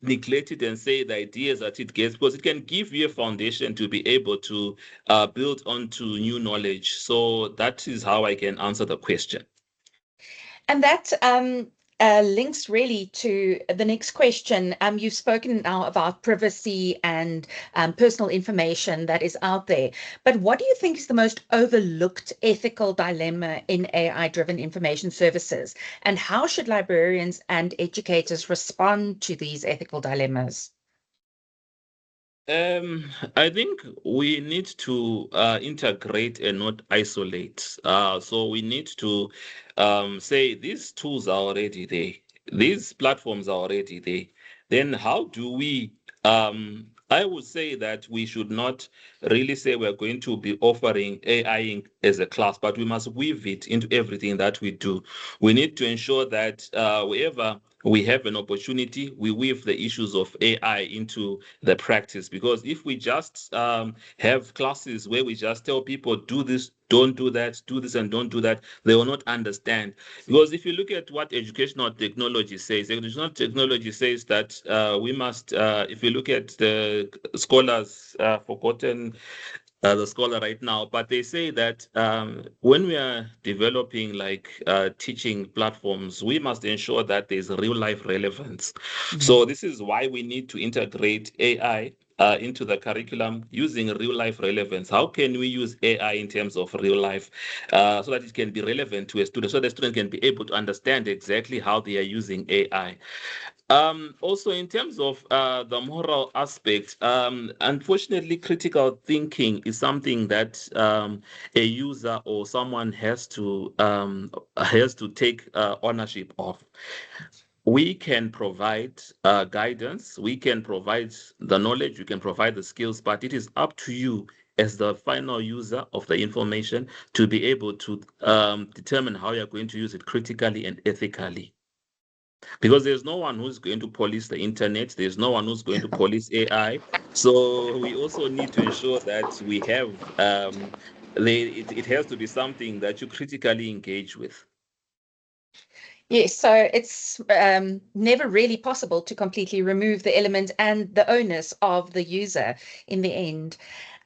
neglect it and say the ideas that it gets, because it can give you a foundation to be able to build onto new knowledge. So that is how I can answer the question. And that links really to the next question. You've spoken now about privacy and personal information that is out there. But what do you think is the most overlooked ethical dilemma in AI-driven information services? And how should librarians and educators respond to these ethical dilemmas? I think we need to integrate and not isolate. So we need to say these tools are already there. These platforms are already there. Then how do we, I would say that we should not really say we're going to be offering AI as a class, but we must weave it into everything that we do. We need to ensure that wherever we have an opportunity, we weave the issues of AI into the practice. Because if we just have classes where we just tell people, do this, don't do that, do this and don't do that, they will not understand. Because if you look at what educational technology says, educational technology says that we must, if you look at the scholars, forgotten the scholar right now, but they say that when we are developing like teaching platforms, we must ensure that there's real life relevance. So this is why we need to integrate AI into the curriculum using real life relevance. How can we use AI in terms of real life so that it can be relevant to a student, so the student can be able to understand exactly how they are using AI? Also, in terms of the moral aspect, unfortunately, critical thinking is something that a user or someone has to take ownership of. We can provide guidance, we can provide the knowledge, we can provide the skills, but it is up to you as the final user of the information to be able to determine how you're going to use it critically and ethically. Because there's no one who's going to police the internet, there's no one who's going to police AI. So we also need to ensure that we have it has to be something that you critically engage with. Yes, so it's never really possible to completely remove the element and the onus of the user in the end.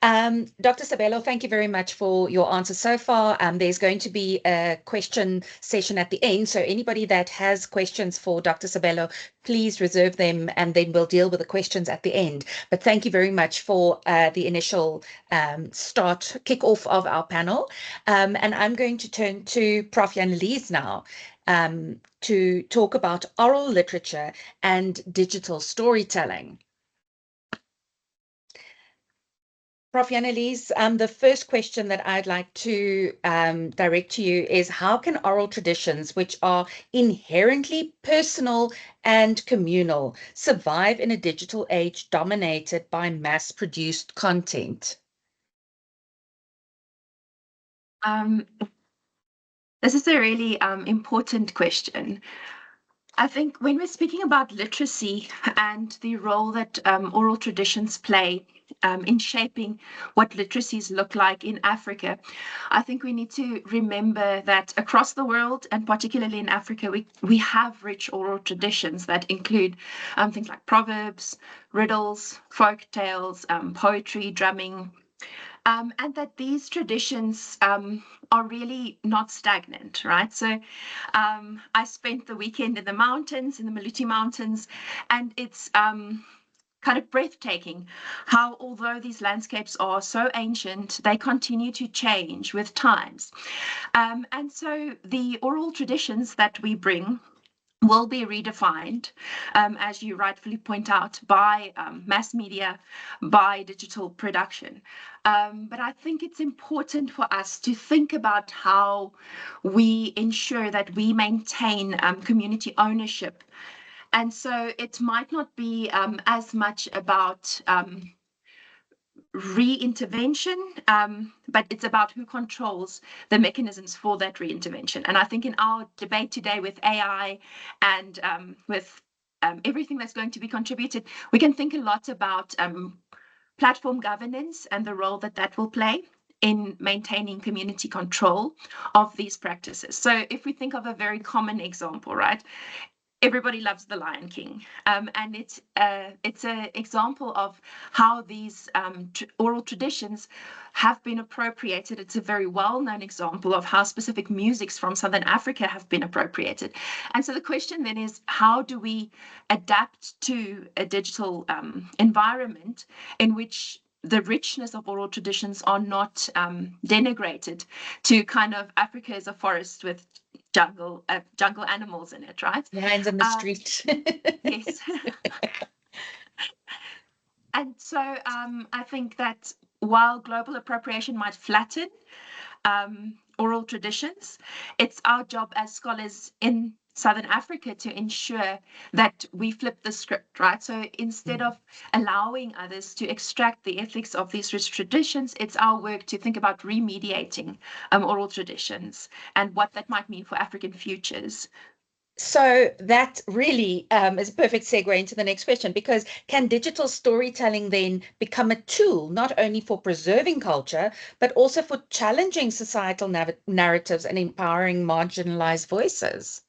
Dr. Sabelo, thank you very much for your answer so far. There's going to be a question session at the end, so anybody that has questions for Dr. Sabelo, please reserve them and then we'll deal with the questions at the end. But thank you very much for the initial kick-off of our panel. And I'm going to turn to Prof Janelize now to talk about oral literature and digital storytelling. Prof Janelize, the first question that I'd like to direct to you is, how can oral traditions, which are inherently personal and communal, survive in a digital age dominated by mass-produced content? This is a really important question. I think when we're speaking about literacy and the role that oral traditions play in shaping what literacies look like in Africa, I think we need to remember that across the world, and particularly in Africa, we have rich oral traditions that include things like proverbs, riddles, folk tales, poetry, drumming, and that these traditions are really not stagnant, right? So I spent the weekend in the mountains, in the Maluti Mountains, and it's kind of breathtaking how, although these landscapes are so ancient, they continue to change with times. And so the oral traditions that we bring will be redefined, as you rightfully point out, by mass media, by digital production. But I think it's important for us to think about how we ensure that we maintain community ownership. And so it might not be as much about re-intervention, but it's about who controls the mechanisms for that re-intervention. And I think in our debate today with AI and with everything that's going to be contributed, we can think a lot about platform governance and the role that that will play in maintaining community control of these practices. So if we think of a very common example, right? Everybody loves The Lion King, and it's an example of how these oral traditions have been appropriated. It's a very well-known example of how specific musics from Southern Africa have been appropriated. And so the question then is, how do we adapt to a digital environment in which the richness of oral traditions are not denigrated to kind of Africa as a forest with jungle animals in it, right? Lions in the street. Yes. And so I think that while global appropriation might flatten oral traditions, it's our job as scholars in Southern Africa to ensure that we flip the script, right? So instead of allowing others to extract the ethics of these rich traditions, it's our work to think about remediating oral traditions and what that might mean for African futures. So that really is a perfect segue into the next question, because can digital storytelling then become a tool not only for preserving culture, but also for challenging societal narratives and empowering marginalized voices?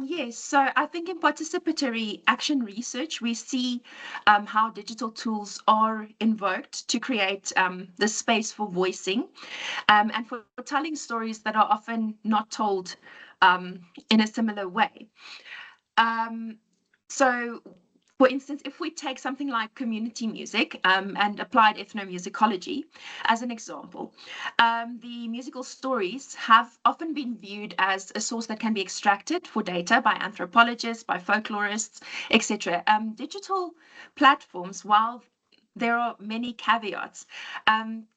Yes, so I think in participatory action research, we see how digital tools are invoked to create the space for voicing and for telling stories that are often not told in a similar way. So, for instance, if we take something like community music and applied ethnomusicology as an example, the musical stories have often been viewed as a source that can be extracted for data by anthropologists, by folklorists, etc. Digital platforms, while there are many caveats,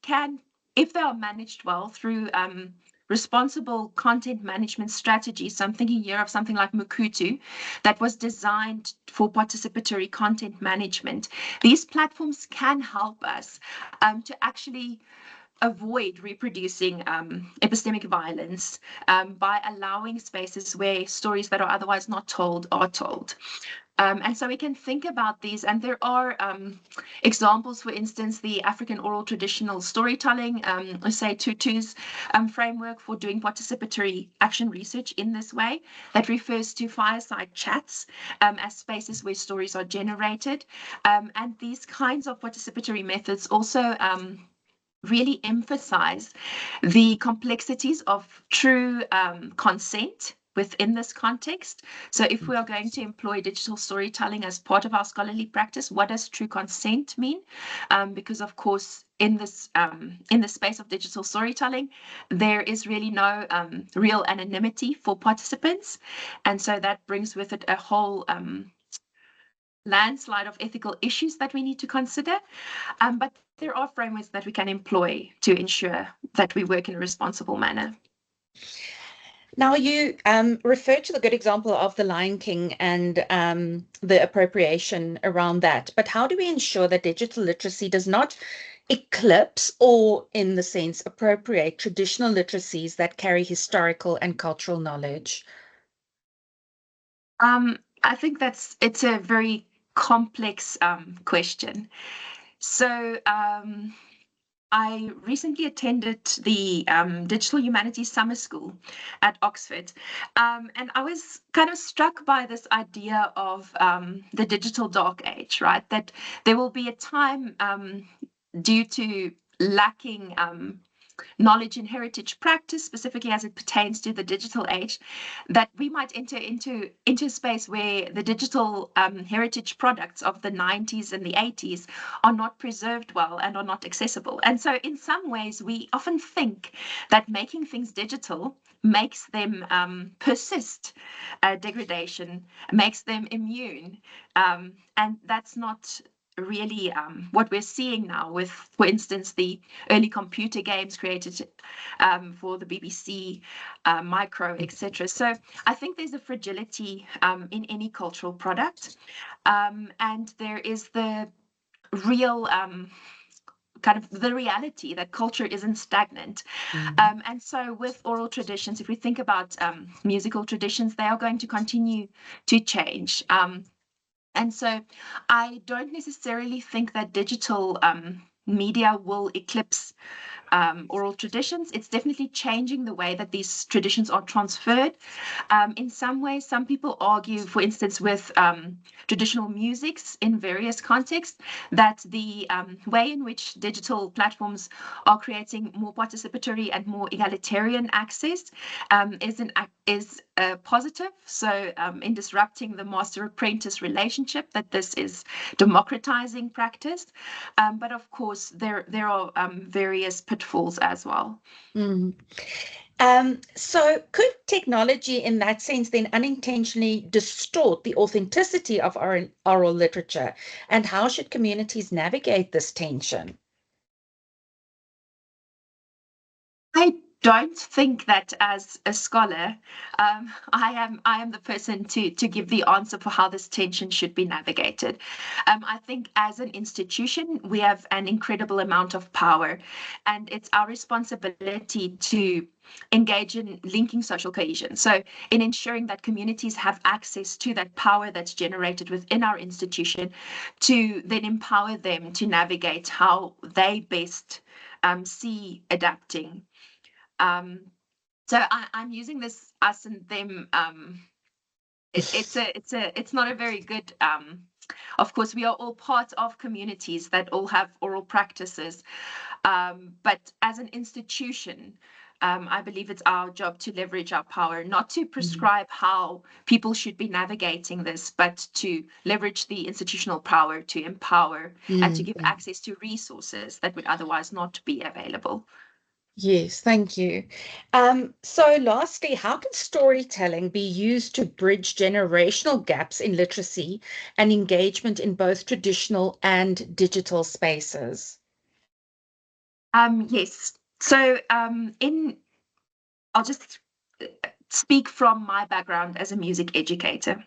can, if they are managed well through responsible content management strategies. So I'm thinking here of something like Mukutu that was designed for participatory content management. These platforms can help us to actually avoid reproducing epistemic violence by allowing spaces where stories that are otherwise not told are told. And so we can think about these, and there are examples, for instance, the African oral traditional storytelling, say Tutu's framework for doing participatory action research in this way, that refers to fireside chats as spaces where stories are generated. And these kinds of participatory methods also really emphasize the complexities of true consent within this context. So if we are going to employ digital storytelling as part of our scholarly practice, what does true consent mean? Because of course, in the space of digital storytelling, there is really no real anonymity for participants. And so that brings with it a whole landslide of ethical issues that we need to consider. But there are frameworks that we can employ to ensure that we work in a responsible manner. Now, you referred to the good example of The Lion King and the appropriation around that. But how do we ensure that digital literacy does not eclipse or, in the sense, appropriate traditional literacies that carry historical and cultural knowledge? I think it's a very complex question. So I recently attended the Digital Humanities Summer School at Oxford, and I was kind of struck by this idea of the digital dark age, right? That there will be a time due to lacking knowledge and heritage practice, specifically as it pertains to the digital age, that we might enter into a space where the digital heritage products of the 90s and the 80s are not preserved well and are not accessible. And so in some ways, we often think that making things digital makes them persist degradation, makes them immune. And that's not really what we're seeing now with, for instance, the early computer games created for the BBC, Micro, etc. So I think there's a fragility in any cultural product, and there is the real kind of the reality that culture isn't stagnant. And so with oral traditions, if we think about musical traditions, they are going to continue to change. And so I don't necessarily think that digital media will eclipse oral traditions. It's definitely changing the way that these traditions are transferred. In some ways, some people argue, for instance, with traditional musics in various contexts, that the way in which digital platforms are creating more participatory and more egalitarian access is positive. So in disrupting the master-apprentice relationship, that this is democratizing practice. But of course, there are various pitfalls as well. So could technology in that sense then unintentionally distort the authenticity of oral literature? And how should communities navigate this tension? I don't think that as a scholar, I am the person to give the answer for how this tension should be navigated. I think as an institution, we have an incredible amount of power, and it's our responsibility to engage in linking social cohesion. So in ensuring that communities have access to that power that's generated within our institution, to then empower them to navigate how they best see adapting. So I'm using this us and them. It's not a very good. Of course, we are all part of communities that all have oral practices, but as an institution, I believe it's our job to leverage our power, not to prescribe how people should be navigating this, but to leverage the institutional power to empower and to give access to resources that would otherwise not be available. Yes, thank you. So lastly, how can storytelling be used to bridge generational gaps in literacy and engagement in both traditional and digital spaces? Yes. So I'll just speak from my background as a music educator.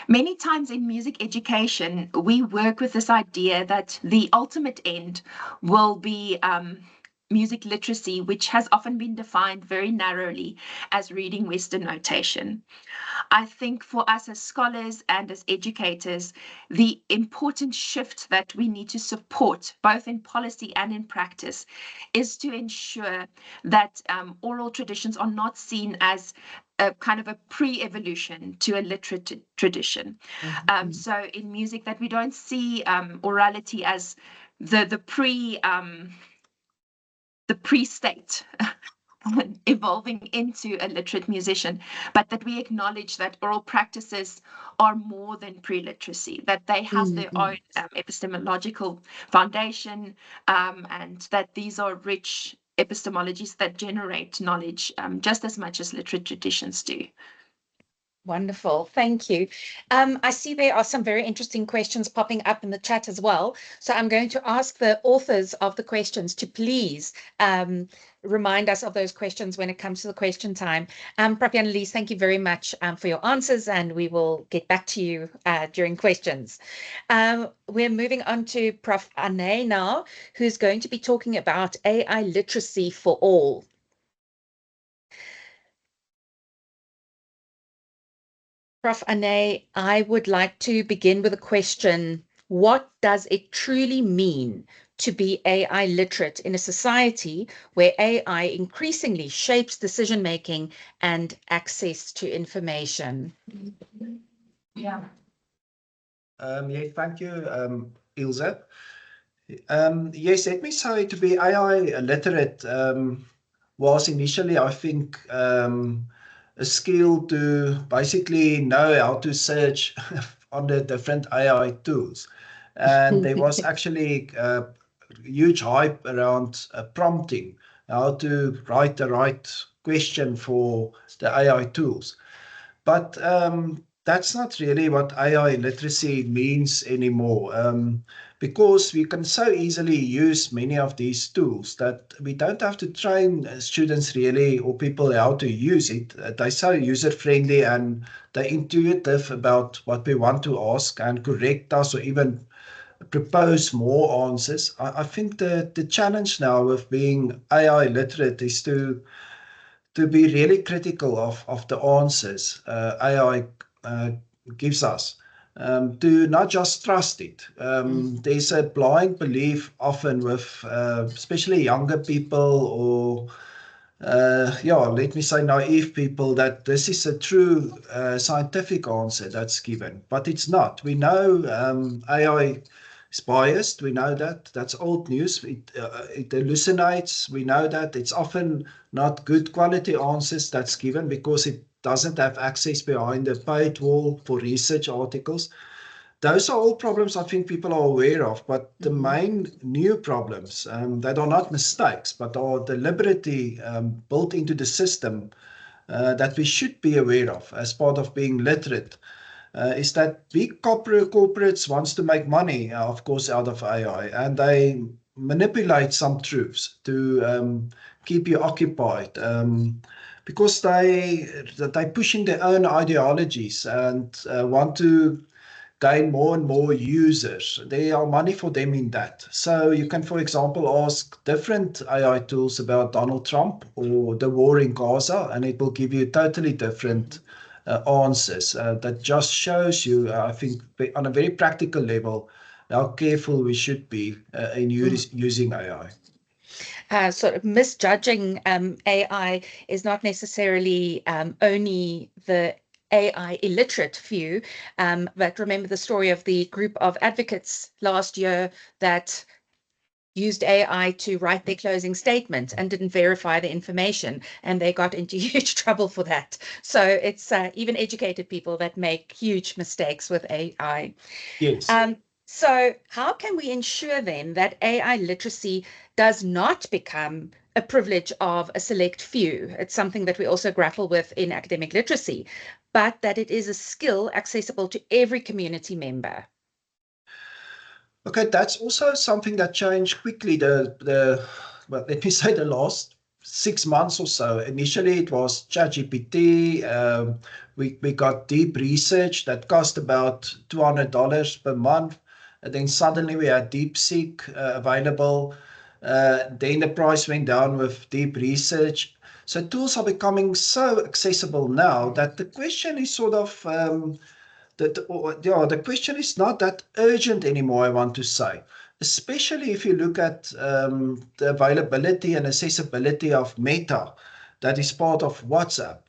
Many times in music education, we work with this idea that the ultimate end will be music literacy, which has often been defined very narrowly as reading Western notation. I think for us as scholars and as educators, the important shift that we need to support, both in policy and in practice, is to ensure that oral traditions are not seen as a kind of a pre-evolution to a literate tradition. So in music, that we don't see orality as the pre-state evolving into a literate musician, but that we acknowledge that oral practices are more than pre-literacy, that they have their own epistemological foundation, and that these are rich epistemologies that generate knowledge just as much as literate traditions do. Wonderful, thank you. I see there are some very interesting questions popping up in the chat as well. So I'm going to ask the authors of the questions to please remind us of those questions when it comes to the question time. Prof Janelize, thank you very much for your answers, and we will get back to you during questions. We're moving on to Prof Anné now, who's going to be talking about AI literacy for all. Prof Anné, I would like to begin with a question. What does it truly mean to be AI literate in a society where AI increasingly shapes decision-making and access to information? Yeah. Yes, thank you, Ilse. Yes, let me say to be AI literate was initially, I think, a skill to basically know how to search on the different AI tools. And there was actually a huge hype around prompting, how to write the right question for the AI tools. But that's not really what AI literacy means anymore, because we can so easily use many of these tools that we don't have to train students really, or people, how to use it. They're so user-friendly and they're intuitive about what we want to ask and correct us, or even propose more answers. I think the challenge now with being AI literate is to be really critical of the answers AI gives us. To not just trust it. There's a blind belief often with especially younger people or let me say naive people that this is a true scientific answer that's given, but it's not. We know AI is biased. We know that. That's old news. It hallucinates. We know that. It's often not good quality answers that's given because it doesn't have access behind the paid wall for research articles. Those are all problems I think people are aware of, but the main new problems that are not mistakes, but are deliberately built into the system that we should be aware of as part of being literate, is that big corporates wants to make money, of course, out of AI, and they manipulate some truths to keep you occupied. Because they're pushing their own ideologies and want to gain more and more users. There are money for them in that. So you can, for example, ask different AI tools about Donald Trump or the war in Gaza, and it will give you totally different answers. That just shows you, I think, on a very practical level, how careful we should be in using AI. Sort of misjudging AI is not necessarily only the AI illiterate few, but remember the story of the group of advocates last year that used AI to write their closing statement and didn't verify the information, and they got into huge trouble for that. So it's even educated people that make huge mistakes with AI. Yes. So how can we ensure then that AI literacy does not become a privilege of a select few? It's something that we also grapple with in academic literacy, but that it is a skill accessible to every community member. Okay, that's also something that changed quickly. Well, let me say the last 6 months or so. Initially, it was ChatGPT. We got deep research that cost about $200 per month. And then suddenly we had DeepSeek available. Then the price went down with deep research. So tools are becoming so accessible now that the question is sort of the question is not that urgent anymore, I want to say, especially if you look at the availability and accessibility of Meta, that is part of WhatsApp.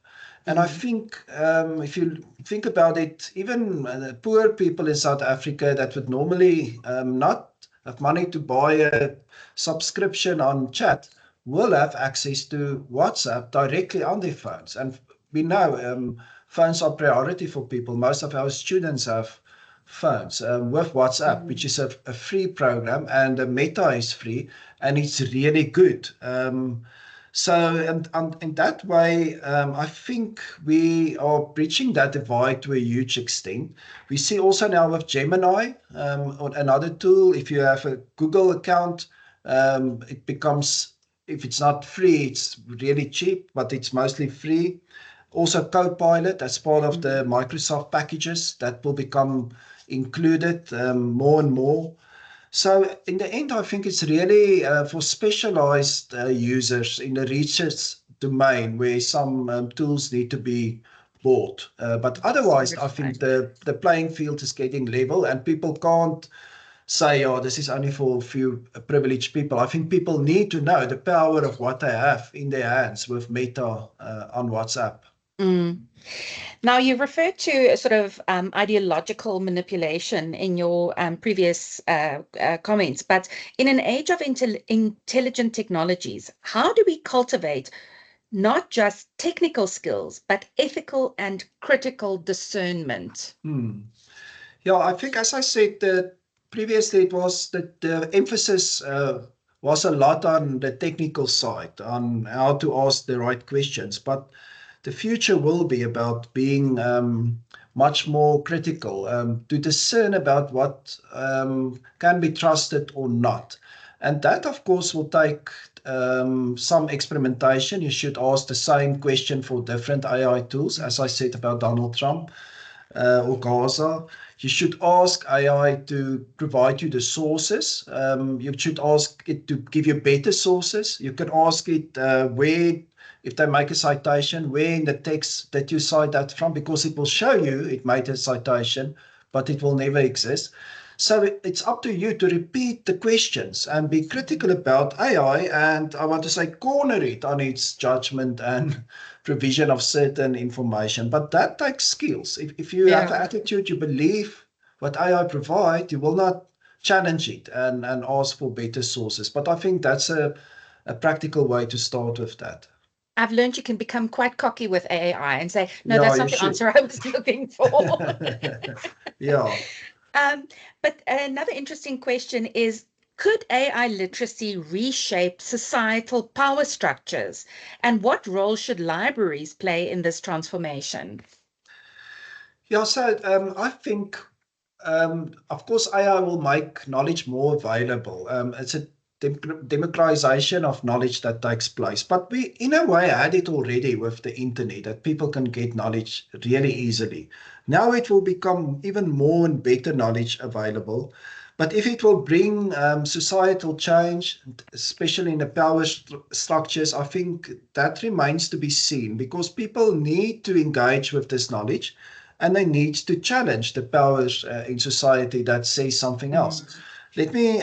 And I think if you think about it, even poor people in South Africa that would normally not have money to buy a subscription on chat will have access to WhatsApp directly on their phones. And we know phones are priority for people. Most of our students have phones with WhatsApp, which is a free program, and the Meta is free, and it's really good. So in that way, I think we are bridging that divide to a huge extent. We see also now with Gemini, another tool, if you have a Google account, it becomes, if it's not free, it's really cheap, but it's mostly free. Also Copilot, as part of the Microsoft packages, that will become included more and more. So in the end, I think it's really for specialized users in the research domain where some tools need to be bought. But otherwise, I think the playing field is getting level, and people can't say, oh, this is only for a few privileged people. I think people need to know the power of what they have in their hands with Meta on WhatsApp. Now, you referred to a sort of ideological manipulation in your previous comments, but in an age of intelligent technologies, how do we cultivate not just technical skills, but ethical and critical discernment? Yeah, I think, as I said, previously it was that the emphasis was a lot on the technical side, on how to ask the right questions, but the future will be about being much more critical, to discern about what can be trusted or not. And that, of course, will take some experimentation. You should ask the same question for different AI tools, as I said about Donald Trump. or Gaza. You should ask AI to provide you the sources. You should ask it to give you better sources. You can ask it where, if they make a citation, where in the text that you cite that from, because it will show you it made a citation, but it will never exist. So it's up to you to repeat the questions and be critical about AI, and I want to say corner it on its judgment and provision of certain information. But that takes skills. If you have an attitude, you believe what AI provide, you will not challenge it and ask for better sources. But I think that's a practical way to start with that. I've learned you can become quite cocky with AI and say, no, Yeah, that's you not the should. answer I was looking for. Yeah. But another interesting question is, could AI literacy reshape societal power structures? And what role should libraries play in this transformation? Yeah, so I think, of course, AI will make knowledge more available. It's a democratization of knowledge that takes place. But we, in a way, had it already with the internet, that people can get knowledge really easily. Now it will become even more and better knowledge available. But if it will bring societal change, especially in the power structures, I think that remains to be seen, because people need to engage with this knowledge and they need to challenge the powers in society that say something else. Let me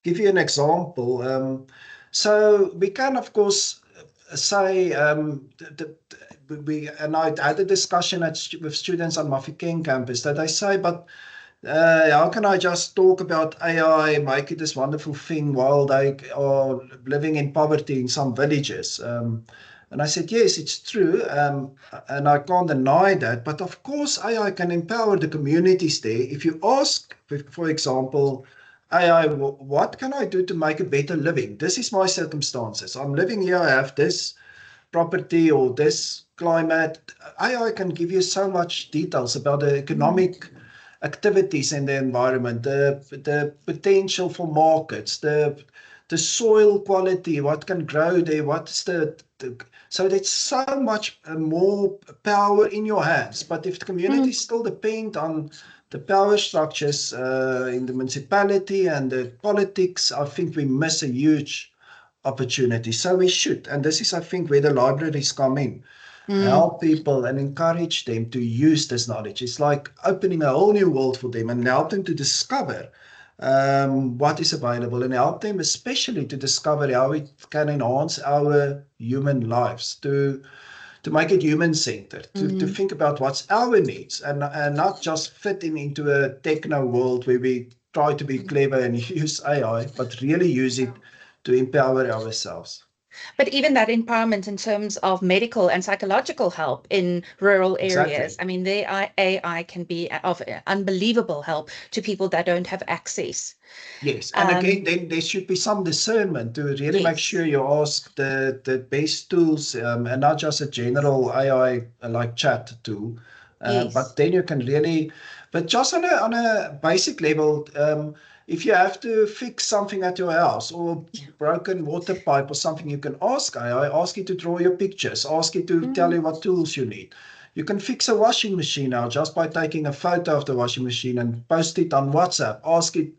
give you an example. So we can, of course, say, and I had a discussion with students on Mafeking campus that I say, but how can I just talk about AI, make it this wonderful thing while they are living in poverty in some villages? And I said, yes, it's true, and I can't deny that. But of course, AI can empower the communities there. If you ask, for example, AI, what can I do to make a better living? This is my circumstances. I'm living here, I have this property or this climate. AI can give you so much details about the economic activities in the environment, the potential for markets, the soil quality, what can grow there, what's so there's so much more power in your hands. But if the communities still depend on the power structures in the municipality and the politics, I think we miss a huge opportunity. So we should, and this is, I think, where the libraries come in. Help people and encourage them to use this knowledge. It's like opening a whole new world for them and help them to discover what is available, and help them especially to discover how it can enhance our human lives, to make it human-centered, to think about what's our needs, and not just fitting into a techno world where we try to be clever and use AI, but really use it to empower ourselves. But even that empowerment in terms of medical and psychological help in rural areas, Exactly. I mean, their AI can be of unbelievable help to people that don't have access. Yes, and again, then there should be some discernment to really make sure you ask the best tools, and not just a general AI like chat tool. But then you can really, but just on a basic level, if you have to fix something at your house or broken water pipe or something, you can ask AI, ask it to draw your pictures, ask it to tell you what tools you need. You can fix a washing machine now just by taking a photo of the washing machine and post it on WhatsApp. Ask it,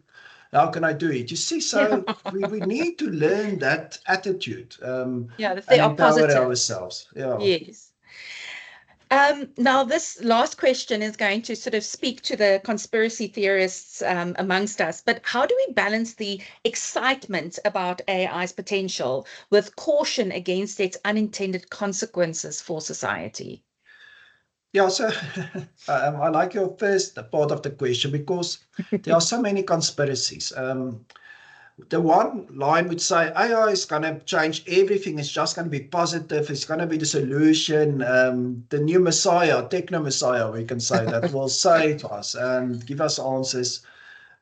how can I do it? You see, so we need to learn that attitude and empower ourselves. Yeah. Yes. Now, this last question is going to sort of speak to the conspiracy theorists amongst us, but how do we balance the excitement about AI's potential with caution against its unintended consequences for society? Yeah, so I like your first part of the question, because there are so many conspiracies. The one line would say AI is going to change everything. It's just going to be positive. It's going to be the solution, the new messiah, techno messiah, we can say, that will save us and give us answers.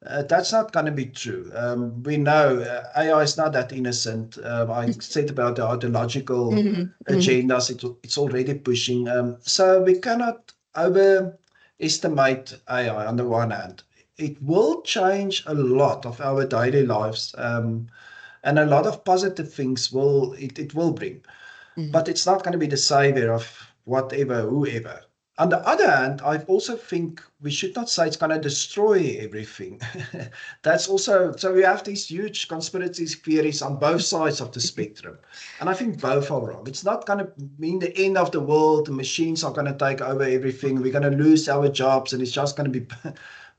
That's not going to be true. We know AI is not that innocent. I said about the ideological agendas it's already pushing. So we cannot overestimate AI on the one hand. It will change a lot of our daily lives, and a lot of positive things it will bring. But it's not going to be the savior of whatever, whoever. On the other hand, I also think we should not say it's going to destroy everything. That's also, so we have these huge conspiracy theories on both sides of the spectrum. And I think both are wrong. It's not going to mean the end of the world. The machines are going to take over everything. We're going to lose our jobs and it's just going to be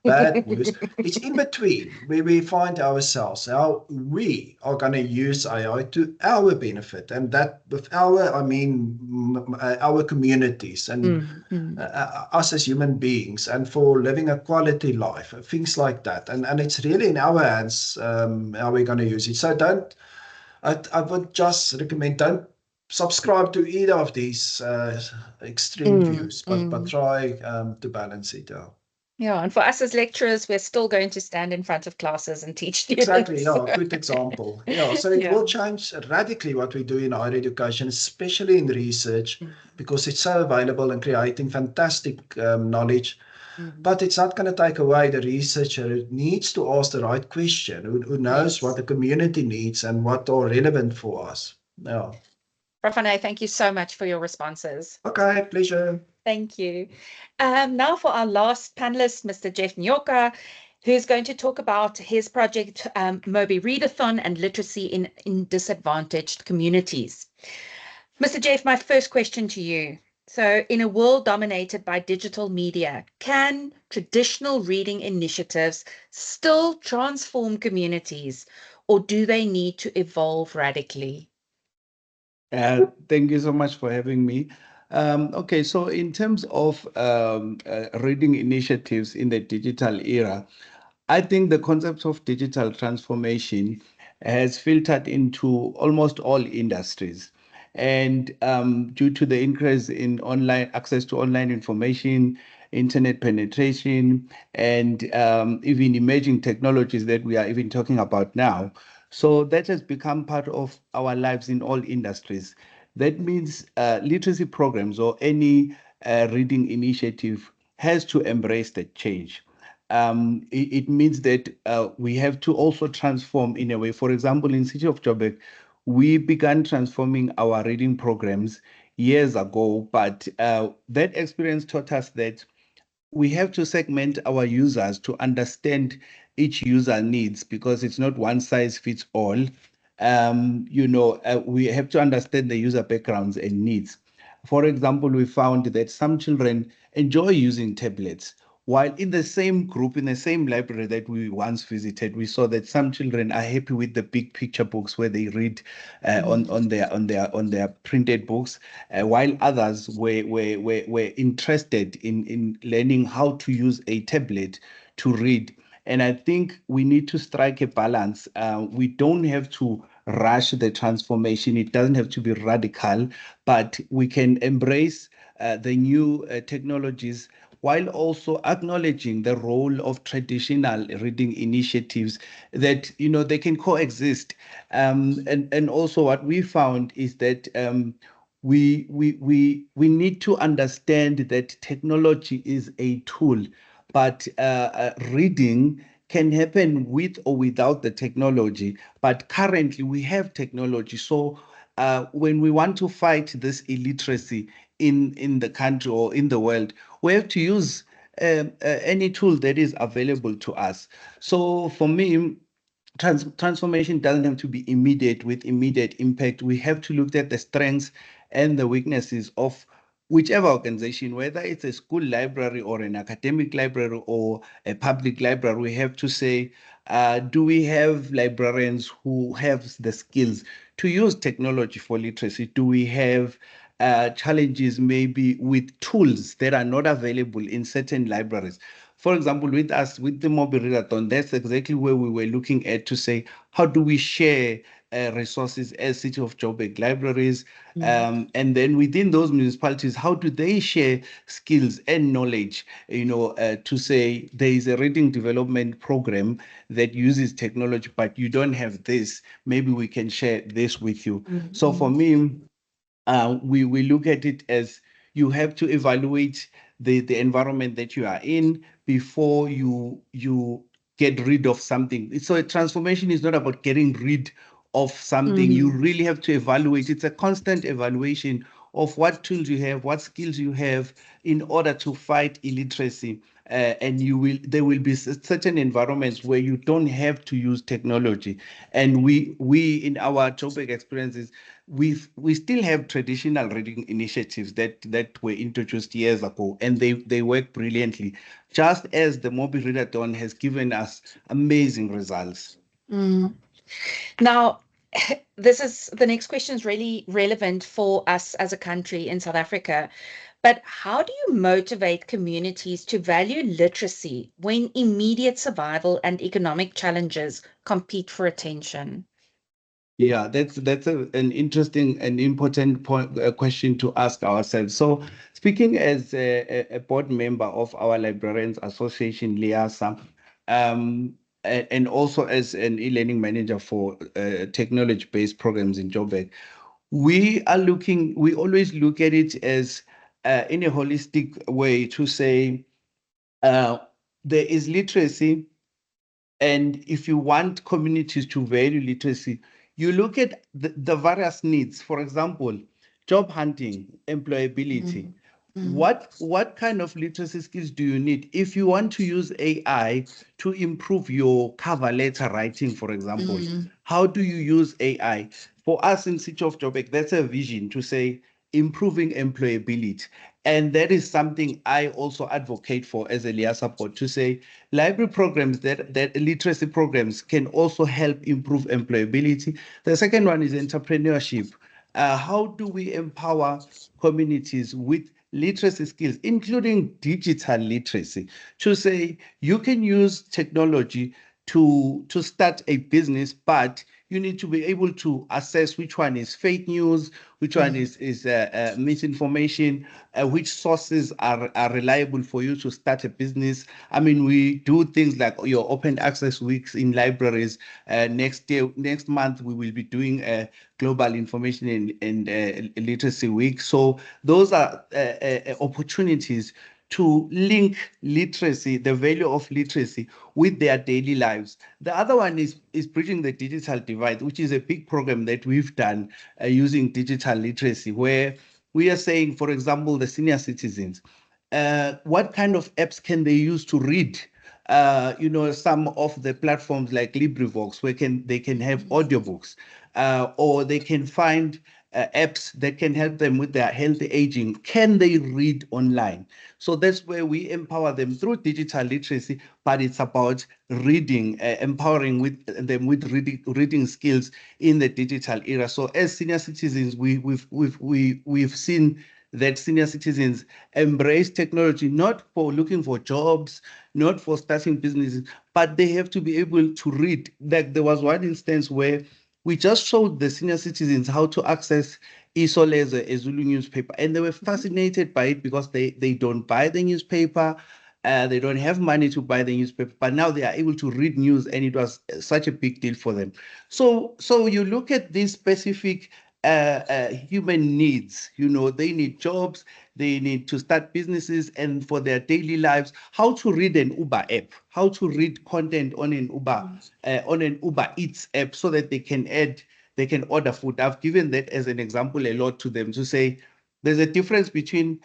bad news. It's in between where we find ourselves, how we are going to use AI to our benefit. And that with our, I mean, our communities and us as human beings and for living a quality life, things like that. And it's really in our hands how we're going to use it. So I would just recommend, don't subscribe to either of these extreme views, but try to balance it out. Yeah, and for us as lecturers, we're still going to stand in front of classes and teach students. Exactly, yeah, good example. Yeah, so it will change radically what we do in higher education, especially in research, because it's so available and creating fantastic knowledge. But it's not going to take away the researcher who needs to ask the right question, who knows what the community needs and what are relevant for us. Yeah. Prof Anné, thank you so much for your responses. Okay, pleasure. Thank you. Now for our last panelist, Mr. Jeff Nyoka, who's going to talk about his project, Mobireadathon and literacy in disadvantaged communities. Mr. Jeff, my first question to you. So in a world dominated by digital media, can traditional reading initiatives still transform communities, or do they need to evolve radically? Thank you so much for having me. Okay, so in terms of reading initiatives in the digital era, I think the concept of digital transformation has filtered into almost all industries. And due to the increase in online access to online information, internet penetration, and even emerging technologies that we are even talking about now, so that has become part of our lives in all industries. That means literacy programs or any reading initiative has to embrace that change. It means that we have to also transform in a way. For example, in City of Joburg, we began transforming our reading programs years ago, but that experience taught us that we have to segment our users to understand each user needs, because it's not one size fits all. We have to understand the user backgrounds and needs. For example, we found that some children enjoy using tablets, while in the same group, in the same library that we once visited, we saw that some children are happy with the big picture books where they read on their printed books, while others were interested in learning how to use a tablet to read. And I think we need to strike a balance. We don't have to rush the transformation. It doesn't have to be radical, but we can embrace the new technologies while also acknowledging the role of traditional reading initiatives, that they can coexist. And also what we found is that we need to understand that technology is a tool, but reading can happen with or without the technology. But currently we have technology. So when we want to fight this illiteracy in the country or in the world, we have to use any tool that is available to us. So for me, transformation doesn't have to be immediate with immediate impact. We have to look at the strengths and the weaknesses of whichever organization, whether it's a school library or an academic library or a public library. We have to say, do we have librarians who have the skills to use technology for literacy? Do we have challenges maybe with tools that are not available in certain libraries? For example, with us, with the Mobireadathon, that's exactly where we were looking at to say, how do we share resources as City of Joburg libraries? And then within those municipalities, how do they share skills and knowledge, to say there is a reading development program that uses technology, but you don't have this, maybe we can share this with you. So for me, we look at it as you have to evaluate the environment that you are in before you get rid of something. So a transformation is not about getting rid of something. You really have to evaluate. It's a constant evaluation of what tools you have, what skills you have in order to fight illiteracy. And there will be certain environments where you don't have to use technology. And we in our Joburg experiences, we still have traditional reading initiatives that were introduced years ago, and they work brilliantly, just as the Mobireadathon has given us amazing results. Now, the next question is really relevant for us as a country in South Africa. But how do you motivate communities to value literacy when immediate survival and economic challenges compete for attention? Yeah, that's an interesting and important question to ask ourselves. So, speaking as a board member of our Librarians Association, LIASA, and also as an e-learning manager for technology-based programs in Joburg, we always look at it as in a holistic way to say there is literacy, and if you want communities to value literacy, you look at the various needs. For example, job hunting, employability. What kind of literacy skills do you need? If you want to use AI to improve your cover letter writing, for example, how do you use AI? For us in City of Joburg, that's a vision to say improving employability. And that is something I also advocate for as a LIASA board, to say library programs, that literacy programs can also help improve employability. The second one is entrepreneurship. How do we empower communities with literacy skills, including digital literacy, to say you can use technology to start a business, but you need to be able to assess which one is fake news, which one is misinformation, which sources are reliable for you to start a business. I mean, we do things like your open access weeks in libraries. Next month, we will be doing a global information and literacy week. So those are opportunities to link literacy, the value of literacy, with their daily lives. The other one is bridging the digital divide, which is a big program that we've done using digital literacy, where we are saying, for example, the senior citizens, what kind of apps can they use to read? Some of the platforms like LibriVox, where they can have audiobooks, or they can find apps that can help them with their healthy aging. Can they read online? So that's where we empower them through digital literacy, but it's about reading, empowering them with reading skills in the digital era. So as senior citizens, we've seen that senior citizens embrace technology, not for looking for jobs, not for starting businesses, but they have to be able to read. Like there was one instance where we just showed the senior citizens how to access Isolezwe, a Zulu newspaper, and they were fascinated by it because they don't buy the newspaper, they don't have money to buy the newspaper, but now they are able to read news, and it was such a big deal for them. So you look at these specific human needs. They need jobs, they need to start businesses, and for their daily lives, how to read an Uber app, how to read content on an Uber Eats app, so that they can order food. I've given that as an example a lot to them, to say there's a difference between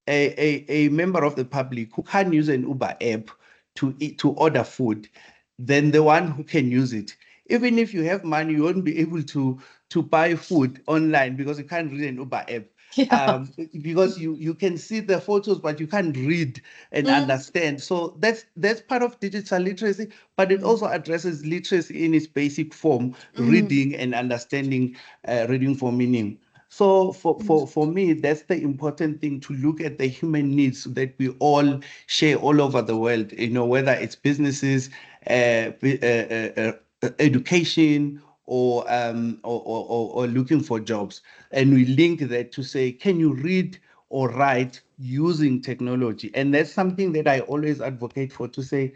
a member of the public who can't use an Uber app to order food than the one who can use it. Even if you have money, you won't be able to buy food online because you can't read an Uber app. Yeah. Because you can see the photos, but you can't read and understand. So that's part of digital literacy, but it also addresses literacy in its basic form, reading and understanding, reading for meaning. So for me, that's the important thing, to look at the human needs that we all share all over the world, whether it's businesses, education, or looking for jobs. And we link that to say, can you read or write using technology? And that's something that I always advocate for, to say,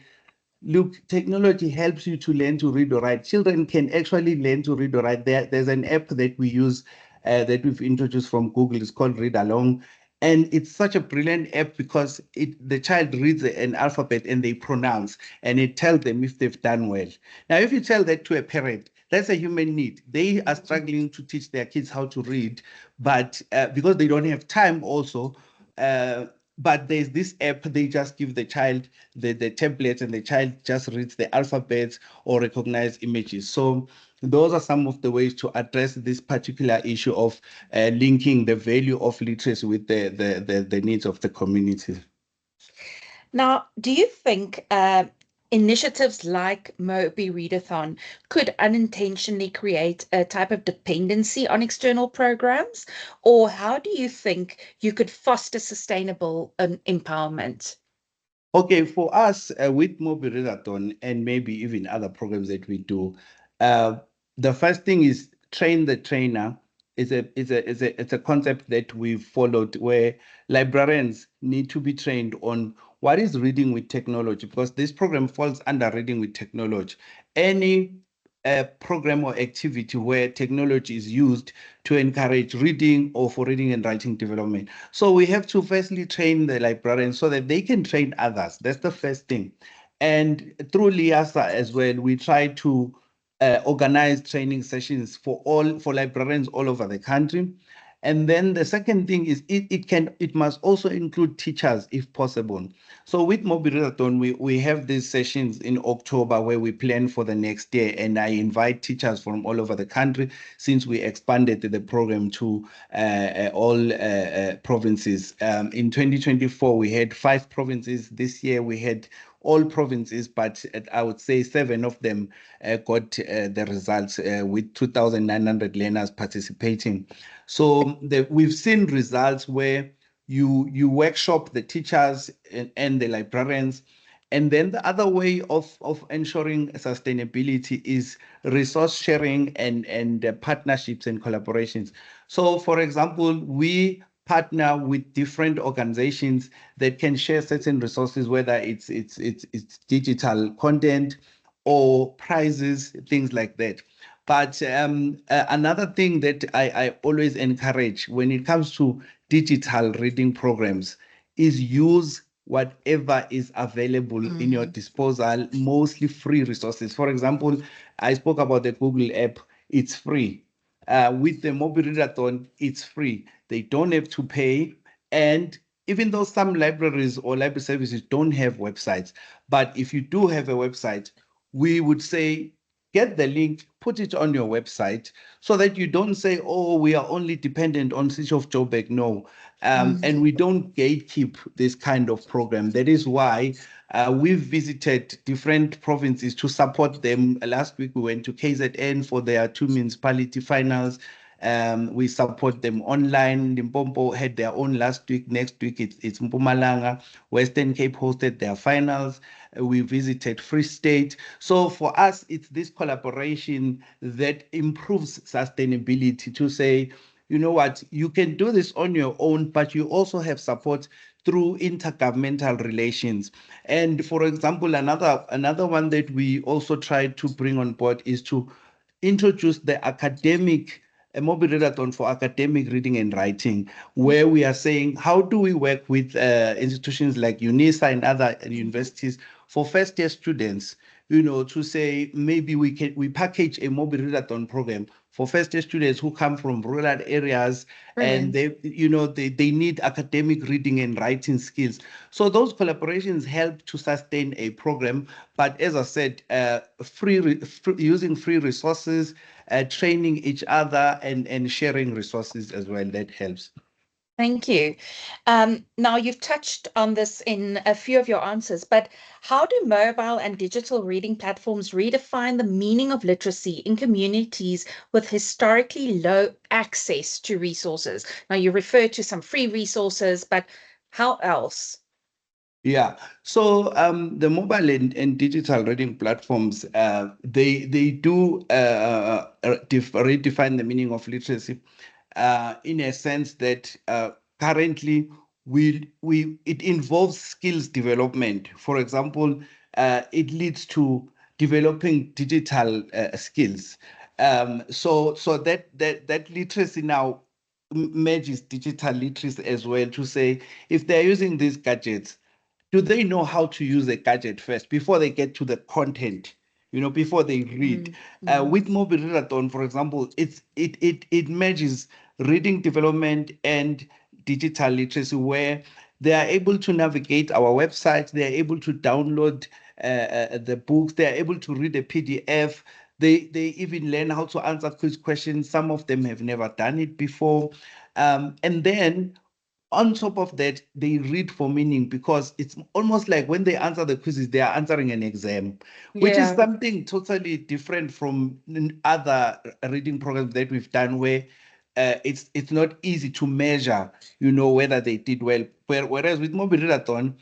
look, technology helps you to learn to read or write. Children can actually learn to read or write. There's an app that we use, that we've introduced from Google. It's called Read Along. And it's such a brilliant app because the child reads an alphabet and they pronounce, and it tells them if they've done well. Now, if you tell that to a parent, that's a human need. They are struggling to teach their kids how to read, but because they don't have time also, but there's this app, they just give the child the tablets and the child just reads the alphabets or recognize images. So those are some of the ways to address this particular issue of linking the value of literacy with the needs of the community. Now, do you think initiatives like Mobireadathon could unintentionally create a type of dependency on external programs? Or how do you think you could foster sustainable empowerment? Okay, for us with Mobireadathon and maybe even other programs that we do, the first thing is train the trainer. It's a concept that we've followed where librarians need to be trained on what is reading with technology, because this program falls under reading with technology. Any program or activity where technology is used to encourage reading or for reading and writing development. So we have to firstly train the librarians so that they can train others. That's the first thing. And through LIASA as well, we try to organize training sessions for librarians all over the country. And then the second thing is it must also include teachers if possible. So with Mobireadathon, we have these sessions in October where we plan for the next year, and I invite teachers from all over the country since we expanded the program to all provinces. In 2024, we had 5 provinces. This year we had all provinces, but I would say 7 of them got the results with 2,900 learners participating. So we've seen results where you workshop the teachers and the librarians. And then the other way of ensuring sustainability is resource sharing and partnerships and collaborations. So, for example, we partner with different organizations that can share certain resources, whether it's digital content or prizes, things like that. But another thing that I always encourage when it comes to digital reading programs is use whatever is available in your disposal, mostly free resources. For example, I spoke about the Google app, it's free. With the Mobireadathon, it's free. They don't have to pay. And even though some libraries or library services don't have websites, but if you do have a website, we would say get the link, put it on your website so that you don't say, oh, we are only dependent on City of Joburg. No. And we don't gatekeep this kind of program. That is why we've visited different provinces to support them. Last week, we went to KZN for their 2 municipality finals. We support them online. Limpopo had their own last week. Next week, it's Mpumalanga. Western Cape hosted their finals. We visited Free State. So for us, it's this collaboration that improves sustainability to say, you know what, you can do this on your own, but you also have support through intergovernmental relations. And for example, another one that we also try to bring on board is to introduce the academic a Mobireadathon for academic reading and writing, where we are saying, how do we work with institutions like UNISA and other universities for first-year students, to say maybe we package a Mobireadathon program for first-year students who come from rural areas. Brilliant. And they need academic reading and writing skills. So those collaborations help to sustain a program. But as I said, using free resources, training each other and sharing resources as well, that helps. Thank you. Now, you've touched on this in a few of your answers, but how do mobile and digital reading platforms redefine the meaning of literacy in communities with historically low access to resources? Now, you refer to some free resources, but how else? Yeah, so the mobile and digital reading platforms, they do redefine the meaning of literacy in a sense that currently it involves skills development. For example, it leads to developing digital skills. So that literacy now merges digital literacy as well to say, if they're using these gadgets, do they know how to use a gadget first before they get to the content, before they read? With Mobireadathon, for example, it merges reading development and digital literacy, where they are able to navigate our website, they are able to download the books, they are able to read a PDF. They even learn how to answer quiz questions. Some of them have never done it before. And then on top of that, they read for meaning, because it's almost like when they answer the quizzes, they are answering an exam, which is something totally different from other reading programs that we've done, where it's not easy to measure, whether they did well. Whereas with Mobireadathon,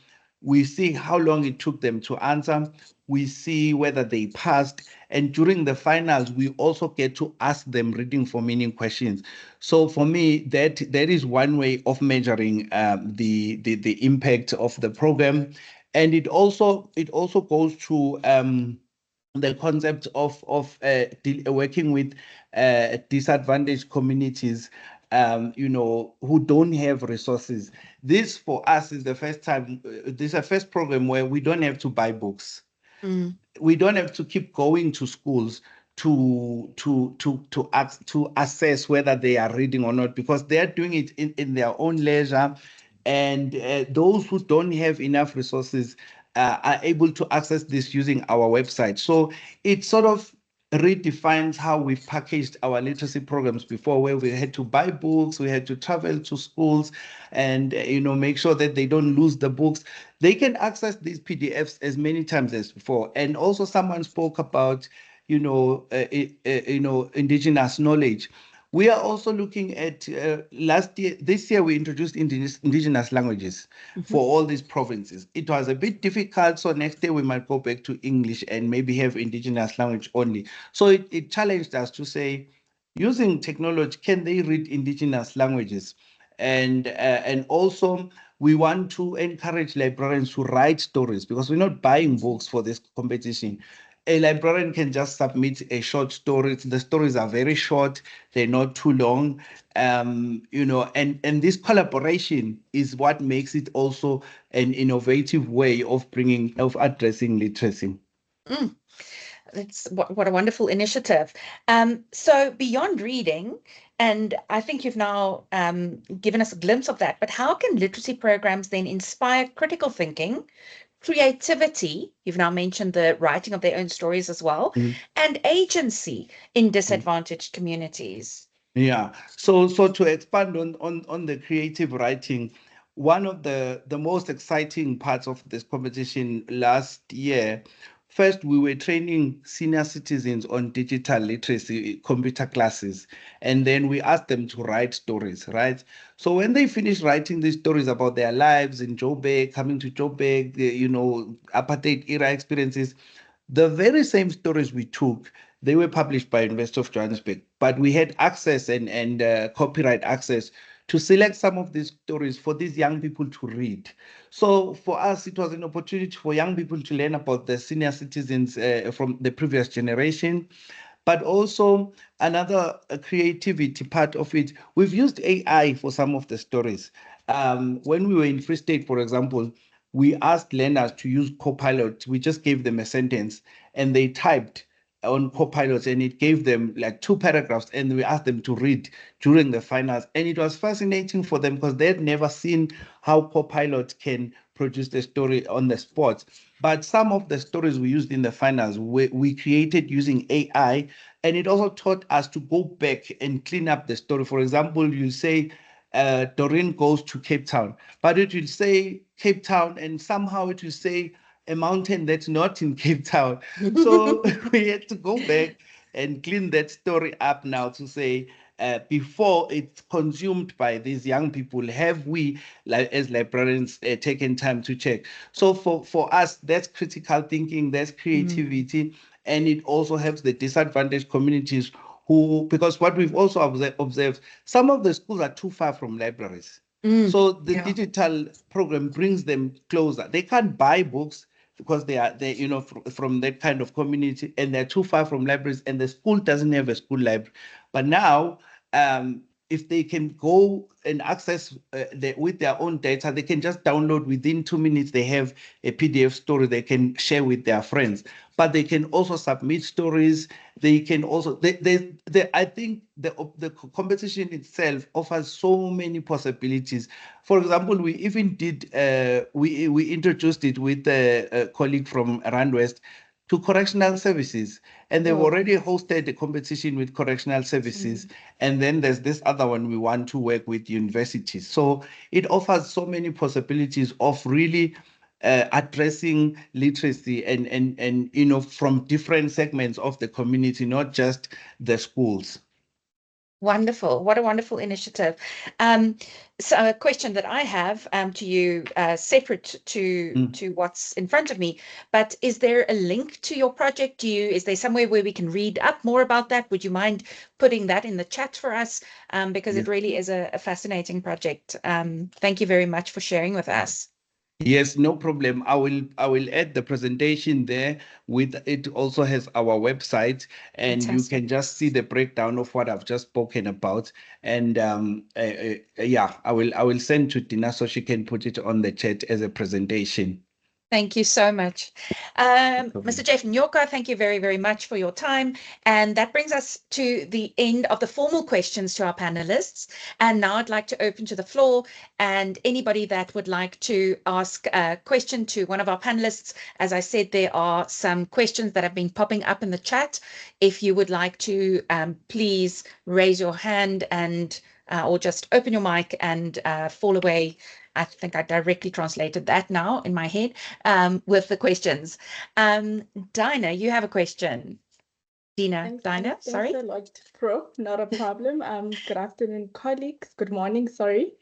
we see how long it took them to answer. We see whether they passed. And during the finals, we also get to ask them reading for meaning questions. So for me, that is one way of measuring the impact of the program. And it also goes to the concept of working with disadvantaged communities, who don't have resources. This for us is the first time. This is the first program where we don't have to buy books. We don't have to keep going to schools to assess whether they are reading or not, because they are doing it in their own leisure. And those who don't have enough resources are able to access this using our website. So it sort of redefines how we've packaged our literacy programs before, where we had to buy books, we had to travel to schools and make sure that they don't lose the books. They can access these PDFs as many times as before. And also someone spoke about indigenous knowledge. We are also looking at this year we introduced indigenous languages for all these provinces. It was a bit difficult, so next year we might go back to English and maybe have indigenous language only. So it challenged us to say, using technology, can they read indigenous languages? And also we want to encourage librarians to write stories, because we're not buying books for this competition. A librarian can just submit a short story. The stories are very short, they're not too long. And this collaboration is what makes it also an innovative way of addressing literacy. That's what a wonderful initiative. So beyond reading, and I think you've now given us a glimpse of that, but how can literacy programs then inspire critical thinking, creativity? You've now mentioned the writing of their own stories as well, and agency in disadvantaged communities. Yeah. So to expand on the creative writing, one of the most exciting parts of this competition last year, first we were training senior citizens on digital literacy computer classes, and then we asked them to write stories, right? So when they finished writing these stories about their lives in Joburg, coming to Joburg, apartheid era experiences, the very same stories we took, they were published by University of Johannesburg, but we had access and copyright access to select some of these stories for these young people to read. So for us, it was an opportunity for young people to learn about the senior citizens from the previous generation. But also another creativity part of it, we've used AI for some of the stories. When we were in Free State, for example, we asked learners to use Copilot. We just gave them a sentence and they typed on Copilot, and it gave them like 2 paragraphs, and we asked them to read during the finals. And it was fascinating for them because they had never seen how Copilot can produce the story on the spot. But some of the stories we used in the finals, we created using AI, and it also taught us to go back and clean up the story. For example, you say, Doreen goes to Cape Town, but it will say Cape Town, and somehow it will say a mountain that's not in Cape Town. So we had to go back and clean that story up now to say, before it's consumed by these young people, have we, as librarians, taken time to check? So for us, that's critical thinking, that's creativity, and it also helps the disadvantaged communities because what we've also observed, some of the schools are too far from libraries. So the digital program brings them closer. They can't buy books because they from that kind of community, and they're too far from libraries, and the school doesn't have a school library. But now if they can go and access with their own data, they can just download within 2 minutes. They have a PDF story they can share with their friends, but they can also submit stories. They can also, I think the competition itself offers so many possibilities. For example, we even did, we introduced it with a colleague from Randwest to correctional services, and they've already hosted a competition with correctional services. And then there's this other one we want to work with universities. So it offers so many possibilities of really addressing literacy and you know, from different segments of the community, not just the schools. Wonderful. What a wonderful initiative. So a question that I have to you, separate to what's in front of me, but is there a link to your project? Is there somewhere where we can read up more about that? Would you mind putting that in the chat for us? Because it really is a fascinating project. Thank you very much for sharing with us. Yes, no problem. I will add the presentation there. With it also has our website, and you can just see the breakdown of what I've just spoken about. And yeah, I will send to Dina so she can put it on the chat as a presentation. Thank you so much. Mr. Jeff Nyoka, thank you very, very much for your time. And that brings us to the end of the formal questions to our panelists. And now I'd like to open to the floor, and anybody that would like to ask a question to one of our panelists. As I said, there are some questions that have been popping up in the chat. If you would like to, please raise your hand and or just open your mic and fall away. I think I directly translated that now in my head with the questions. Dina, you have a question. Dina, sorry. Thanks a lot, Pro. Not a problem. Good afternoon, colleagues. Good morning, sorry.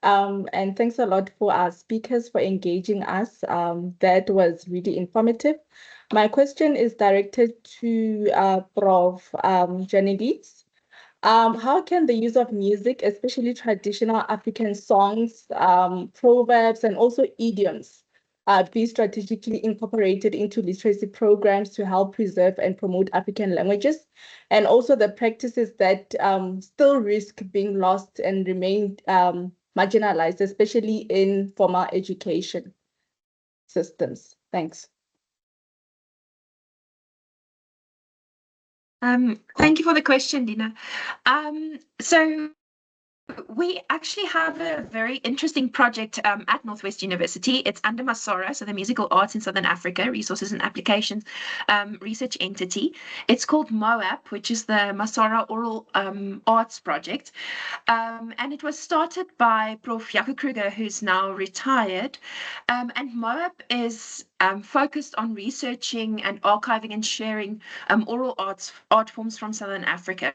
And thanks a lot for our speakers for engaging us. That was really informative. My question is directed to Prof Janelize. How can the use of music, especially traditional African songs, proverbs, and also idioms, be strategically incorporated into literacy programs to help preserve and promote African languages, and also the practices that still risk being lost and remain marginalized, especially in formal education systems? Thanks. Thank you for the question, Dina. So we actually have a very interesting project at Northwest University. It's under MASORA, so the Musical Arts in Southern Africa, Resources and Applications Research Entity. It's called MOAP, which is the MASORA Oral Arts Project. And it was started by Prof Jaco Kruger, who's now retired. And MOAP is focused on researching and archiving and sharing oral art forms from Southern Africa.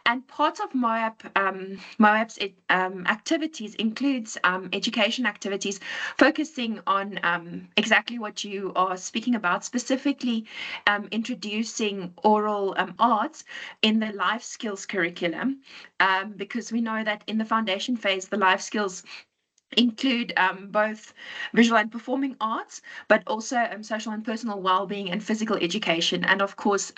And part of MOAP's activities includes education activities focusing on exactly what you are speaking about, specifically introducing oral arts in the life skills curriculum, because we know that in the foundation phase, the life skills include both visual and performing arts, but also social and personal well-being and physical education. And of course,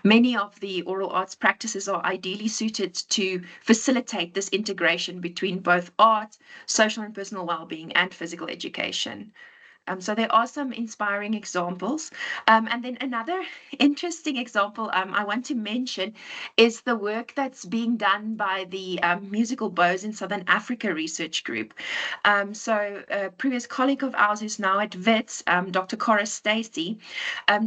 many of the oral arts practices are ideally suited to facilitate this integration between both art, social and personal well-being, and physical education. So there are some inspiring examples. And then another interesting example I want to mention is the work that's being done by the Musical Bows in Southern Africa Research Group. So a previous colleague of ours who's now at WITS, Dr. Cora Stacey,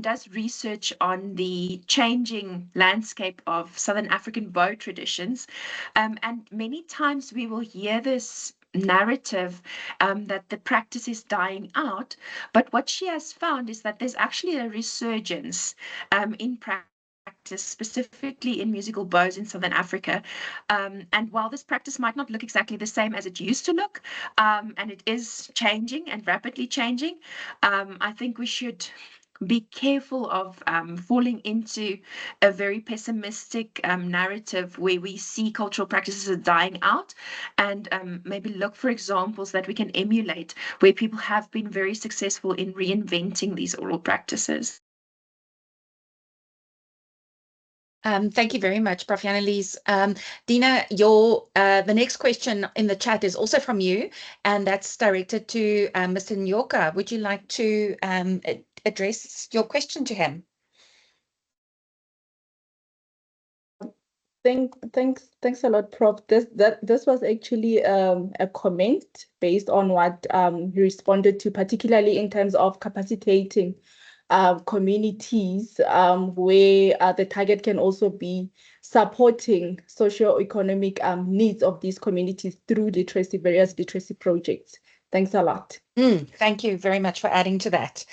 does research on the changing landscape of Southern African bow traditions. And many times we will hear this narrative that the practice is dying out, but what she has found is that there's actually a resurgence in practice, specifically in musical bows in Southern Africa. And while this practice might not look exactly the same as it used to look, and it is changing and rapidly changing, I think we should be careful of falling into a very pessimistic narrative where we see cultural practices are dying out, and maybe look for examples that we can emulate where people have been very successful in reinventing these oral practices. Thank you very much, Prof Janelize. Dina, the next question in the chat is also from you, and that's directed to Mr. Nyoka. Would you like to address your question to him? Thanks a lot, Prof. This was actually a comment based on what you responded to, particularly in terms of capacitating communities where the target can also be supporting socio-economic needs of these communities through various literacy projects. Thanks a lot. Thank you very much for adding to that.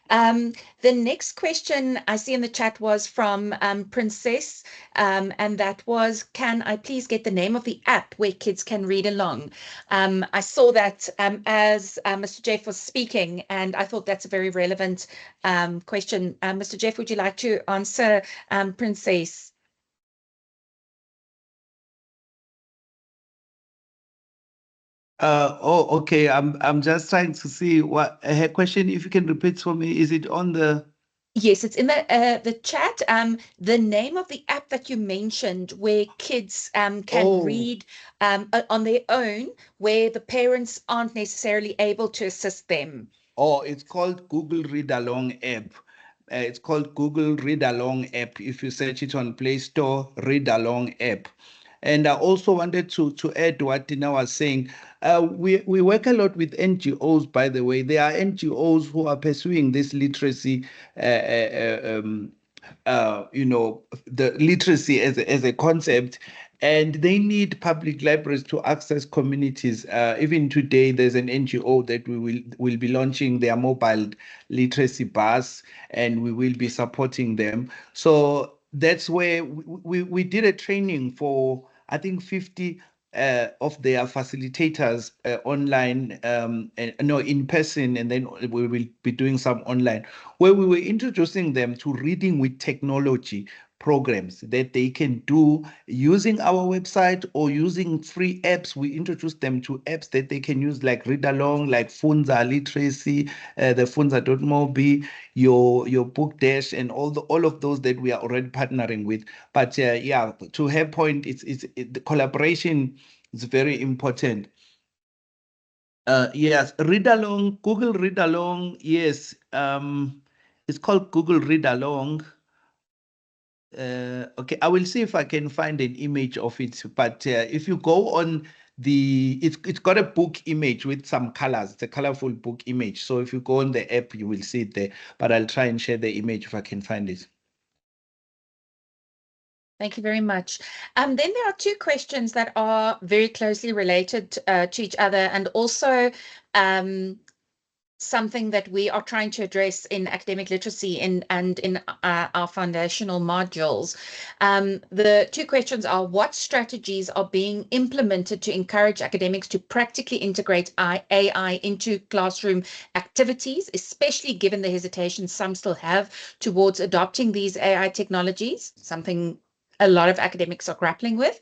The next question I see in the chat was from Princess, and that was, can I please get the name of the app where kids can read along? I saw that as Mr. Jeff was speaking, and I thought that's a very relevant question. Mr. Jeff, would you like to answer Princess? Okay. I'm just trying to see what her question. If you can repeat for me, is it on the? Yes, it's in the chat. The name of the app that you mentioned, where kids can read on their own, where the parents aren't necessarily able to assist them. Oh, it's called Google Read Along app. It's called Google Read Along app. If you search it on Play Store, Read Along app. And I also wanted to add what Dina was saying. We work a lot with NGOs, by the way. There are NGOs who are pursuing this literacy, the literacy as a concept, and they need public libraries to access communities. Even today, there's an NGO that we will be launching their mobile literacy bus, and we will be supporting them. So that's where we did a training for, I think, 50 of their facilitators online, in person, and then we will be doing some online, where we were introducing them to reading with technology programs that they can do using our website or using free apps. We introduced them to apps that they can use, like Read Along, like Funza Literacy, the Funza.mobi, your Book Dash, and all of those that we are already partnering with. But yeah, to her point, the collaboration is very important. Yes, Read Along, Google Read Along. Yes, it's called Google Read Along. Okay, I will see if I can find an image of it. But if you go on it's got a book image with some colors. It's a colorful book image. So if you go on the app, you will see it there. But I'll try and share the image if I can find it. Thank you very much. Then there are two questions that are very closely related to each other, and also something that we are trying to address in academic literacy and in our foundational modules. The two questions are: what strategies are being implemented to encourage academics to practically integrate AI into classroom activities, especially given the hesitation some still have towards adopting these AI technologies, something a lot of academics are grappling with?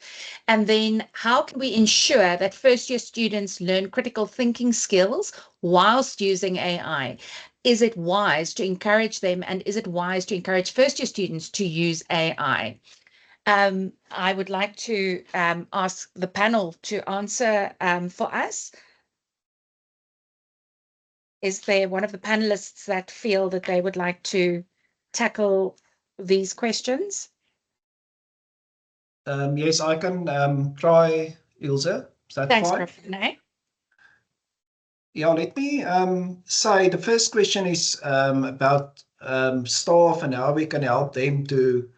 And then how can we ensure that first-year students learn critical thinking skills whilst using AI? Is it wise to encourage them, and is it wise to encourage first-year students to use AI? I would like to ask the panel to answer for us. Is there one of the panelists that feel that they would like to tackle these questions? Yes, I can try, Ilse. Is that Thanks, fine? Prof Anné. Yeah, let me say the first question is about staff and how we can help them to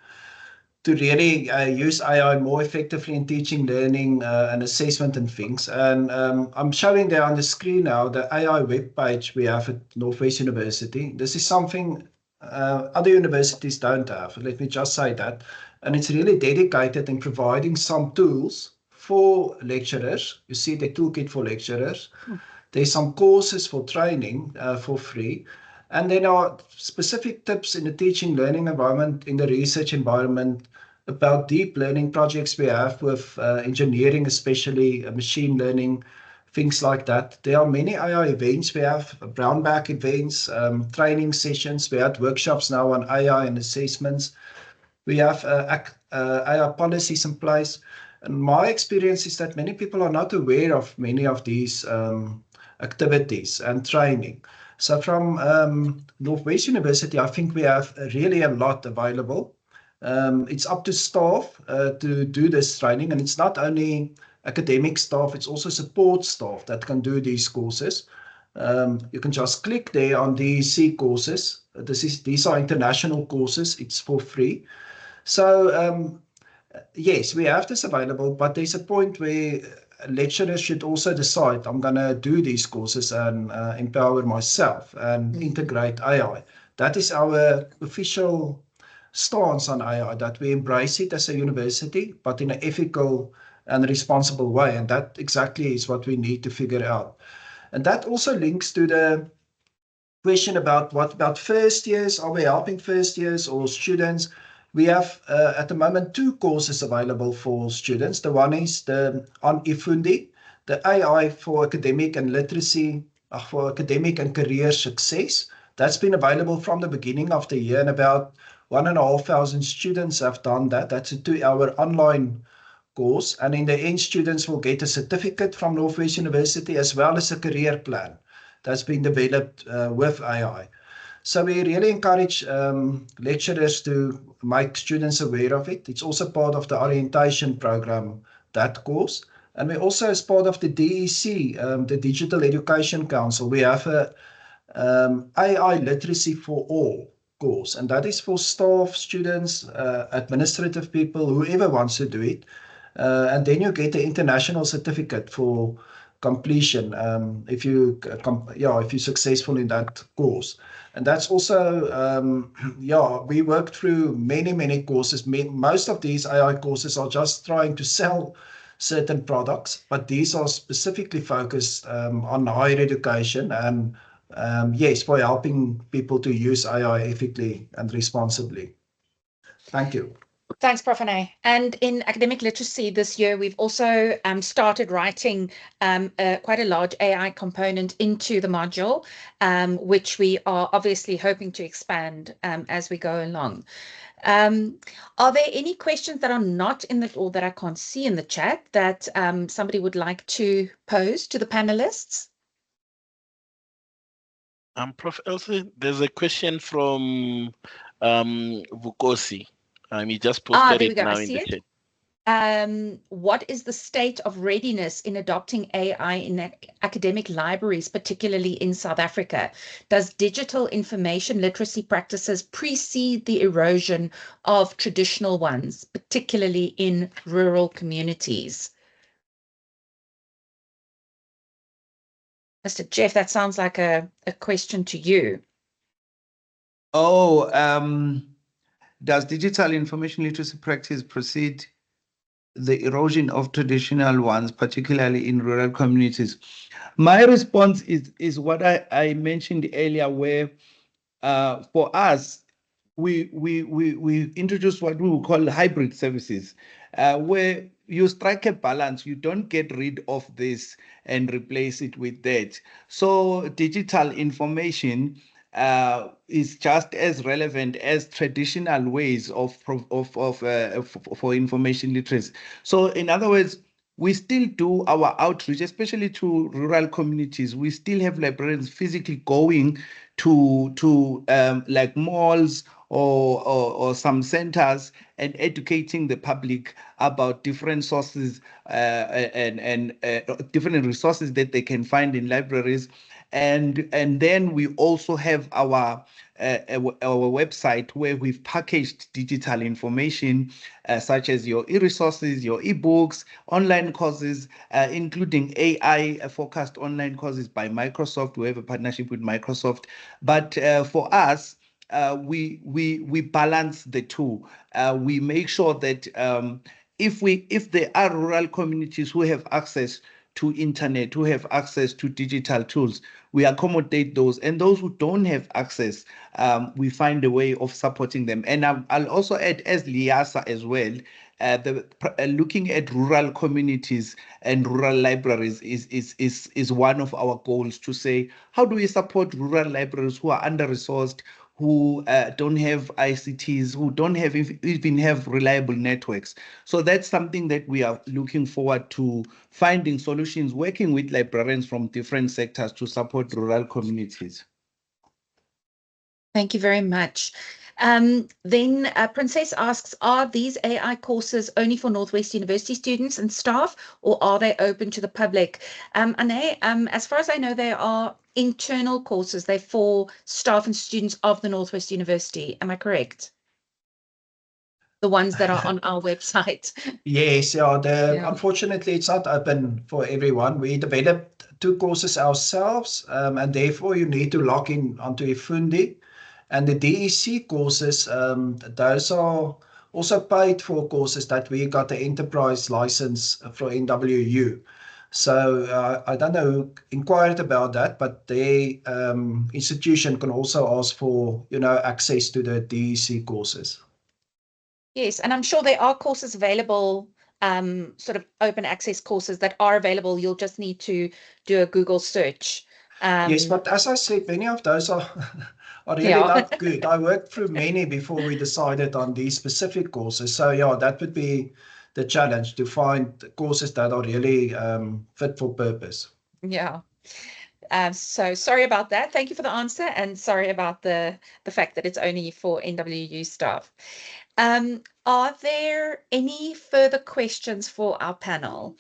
really use AI more effectively in teaching, learning, and assessment and things. And I'm showing there on the screen now the AI webpage we have at Northwest University. This is something other universities don't have. Let me just say that. And it's really dedicated in providing some tools for lecturers. You see the toolkit for lecturers. There's some courses for training for free. And there are specific tips in the teaching learning environment, in the research environment, about deep learning projects we have with engineering, especially machine learning, things like that. There are many AI events. We have brown bag events, training sessions. We had workshops now on AI and assessments. We have AI policies in place. And my experience is that many people are not aware of many of these activities and training. So from Northwest University, I think we have really a lot available. It's up to staff to do this training, and it's not only academic staff, it's also support staff that can do these courses. You can just click there on the C courses. These are international courses, it's for free. So yes, we have this available, but there's a point where lecturers should also decide, I'm going to do these courses and empower myself and integrate AI. That is our official stance on AI, that we embrace it as a university, but in an ethical and responsible way. And that exactly is what we need to figure out. And that also links to the question about what about first years? Are we helping first years or students? We have at the moment 2 courses available for students. The one is on Ifundi, the AI for academic and literacy, for academic and career success. That's been available from the beginning of the year, and about 1,500 students have done that. That's a 2-hour online course, and in the end, students will get a certificate from Northwest University as well as a career plan that's been developed with AI. So we really encourage lecturers to make students aware of it. It's also part of the orientation program, that course. And we also, as part of the DEC, the Digital Education Council, we have a AI Literacy for All course. And that is for staff, students, administrative people, whoever wants to do it. And then you get the international certificate for completion if you're successful in that course. And that's also we worked through many courses. Most of these AI courses are just trying to sell certain products, but these are specifically focused on higher education and yes, for helping people to use AI ethically and responsibly. Thank you. Thanks, Prof Anné. And in academic literacy this year, we've also started writing quite a large AI component into the module, which we are obviously hoping to expand as we go along. Are there any questions that are not in the, or that I can't see in the chat that somebody would like to pose to the panelists? Prof Elsie, there's a question from Vukosi. He just posted it now in the chat. What is the state of readiness in adopting AI in academic libraries, particularly in South Africa? Does digital information literacy practices precede the erosion of traditional ones, particularly in rural communities? Mr. Jeff, that sounds like a question to you. Does digital information literacy practice precede the erosion of traditional ones, particularly in rural communities? My response is what I mentioned earlier, where for us, we introduced what we would call hybrid services, where you strike a balance. You don't get rid of this and replace it with that. So digital information is just as relevant as traditional ways for information literacy. So in other words, we still do our outreach, especially to rural communities. We still have librarians physically going to like malls or some centers and educating the public about different sources and different resources that they can find in libraries. And then we also have our website where we've packaged digital information such as your e-resources, your e-books, online courses, including AI-focused online courses by Microsoft. We have a partnership with Microsoft. But for us, we balance the two. We make sure that if there are rural communities who have access to internet, who have access to digital tools, we accommodate those. And those who don't have access, we find a way of supporting them. And I'll also add, as LIASA as well, looking at rural communities and rural libraries is one of our goals, to say, how do we support rural libraries who are under-resourced, who don't have ICTs, who don't have even have reliable networks. So that's something that we are looking forward to finding solutions, working with librarians from different sectors to support rural communities. Thank you very much. Then Princess asks, are these AI courses only for Northwest University students and staff, or are they open to the public? Anné, as far as I know, they are internal courses. They're for staff and students of the Northwest University. Am I correct? The ones that are on our website. Yes, unfortunately, it's not open for everyone. We developed 2 courses ourselves, and therefore you need to log in onto eFundi. And the DEC courses, those are also paid for courses that we got the enterprise license for NWU. So I don't know who inquired about that, but the institution can also ask for, access to the DEC courses. Yes, and I'm sure there are courses available, sort of open access courses that are available. You'll just need to do a Google search. Yes, but as I said, many of those are really not good. I worked through many before we decided on these specific courses. So yeah, that would be the challenge, to find courses that are really fit for purpose. Yeah. So sorry about that. Thank you for the answer, and sorry about the fact that it's only for NWU staff. Are there any further questions for our panel?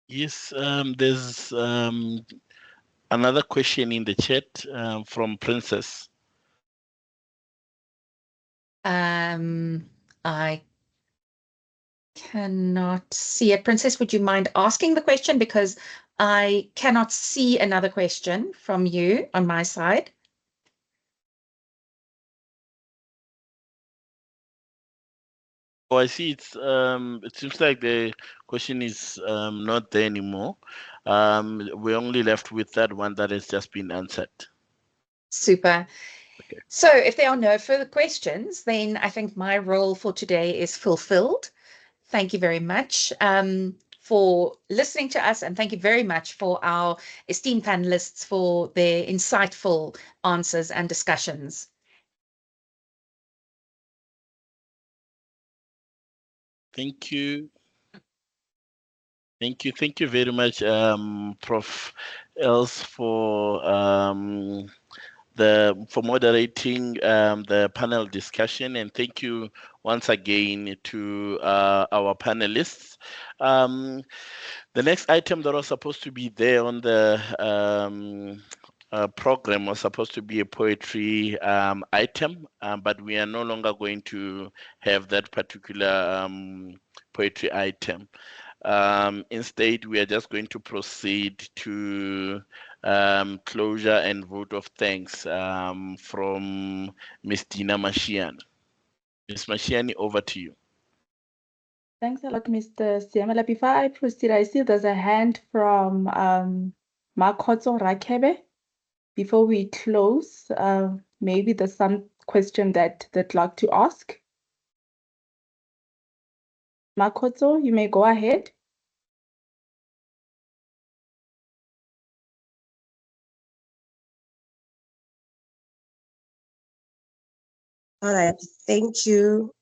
Yes, there's another question in the chat from Princess. I cannot see it. Princess, would you mind asking the question, because I cannot see another question from you on my side? Oh, I see. It seems like the question is not there anymore. We're only left with that one that has just been answered. Super. Okay. So if there are no further questions, then I think my role for today is fulfilled. Thank you very much for listening to us, and thank you very much for our esteemed panelists for their insightful answers and discussions. Thank you. Thank you very much, Prof. Els, for moderating the panel discussion, and thank you once again to our panelists. The next item that was supposed to be there on the program was supposed to be a poetry item, but we are no longer going to have that particular poetry item. Instead, we are just going to proceed to closure and vote of thanks from Ms. Dina Mashiyane. Ms. Mashiyane, over to you. Thanks a lot, Mr. Siamela. Before I proceed, I see there's a hand from Makotso Rakebe. Before we close, maybe there's some question that they'd like to ask. Makotso, you may go ahead. All right, thank you.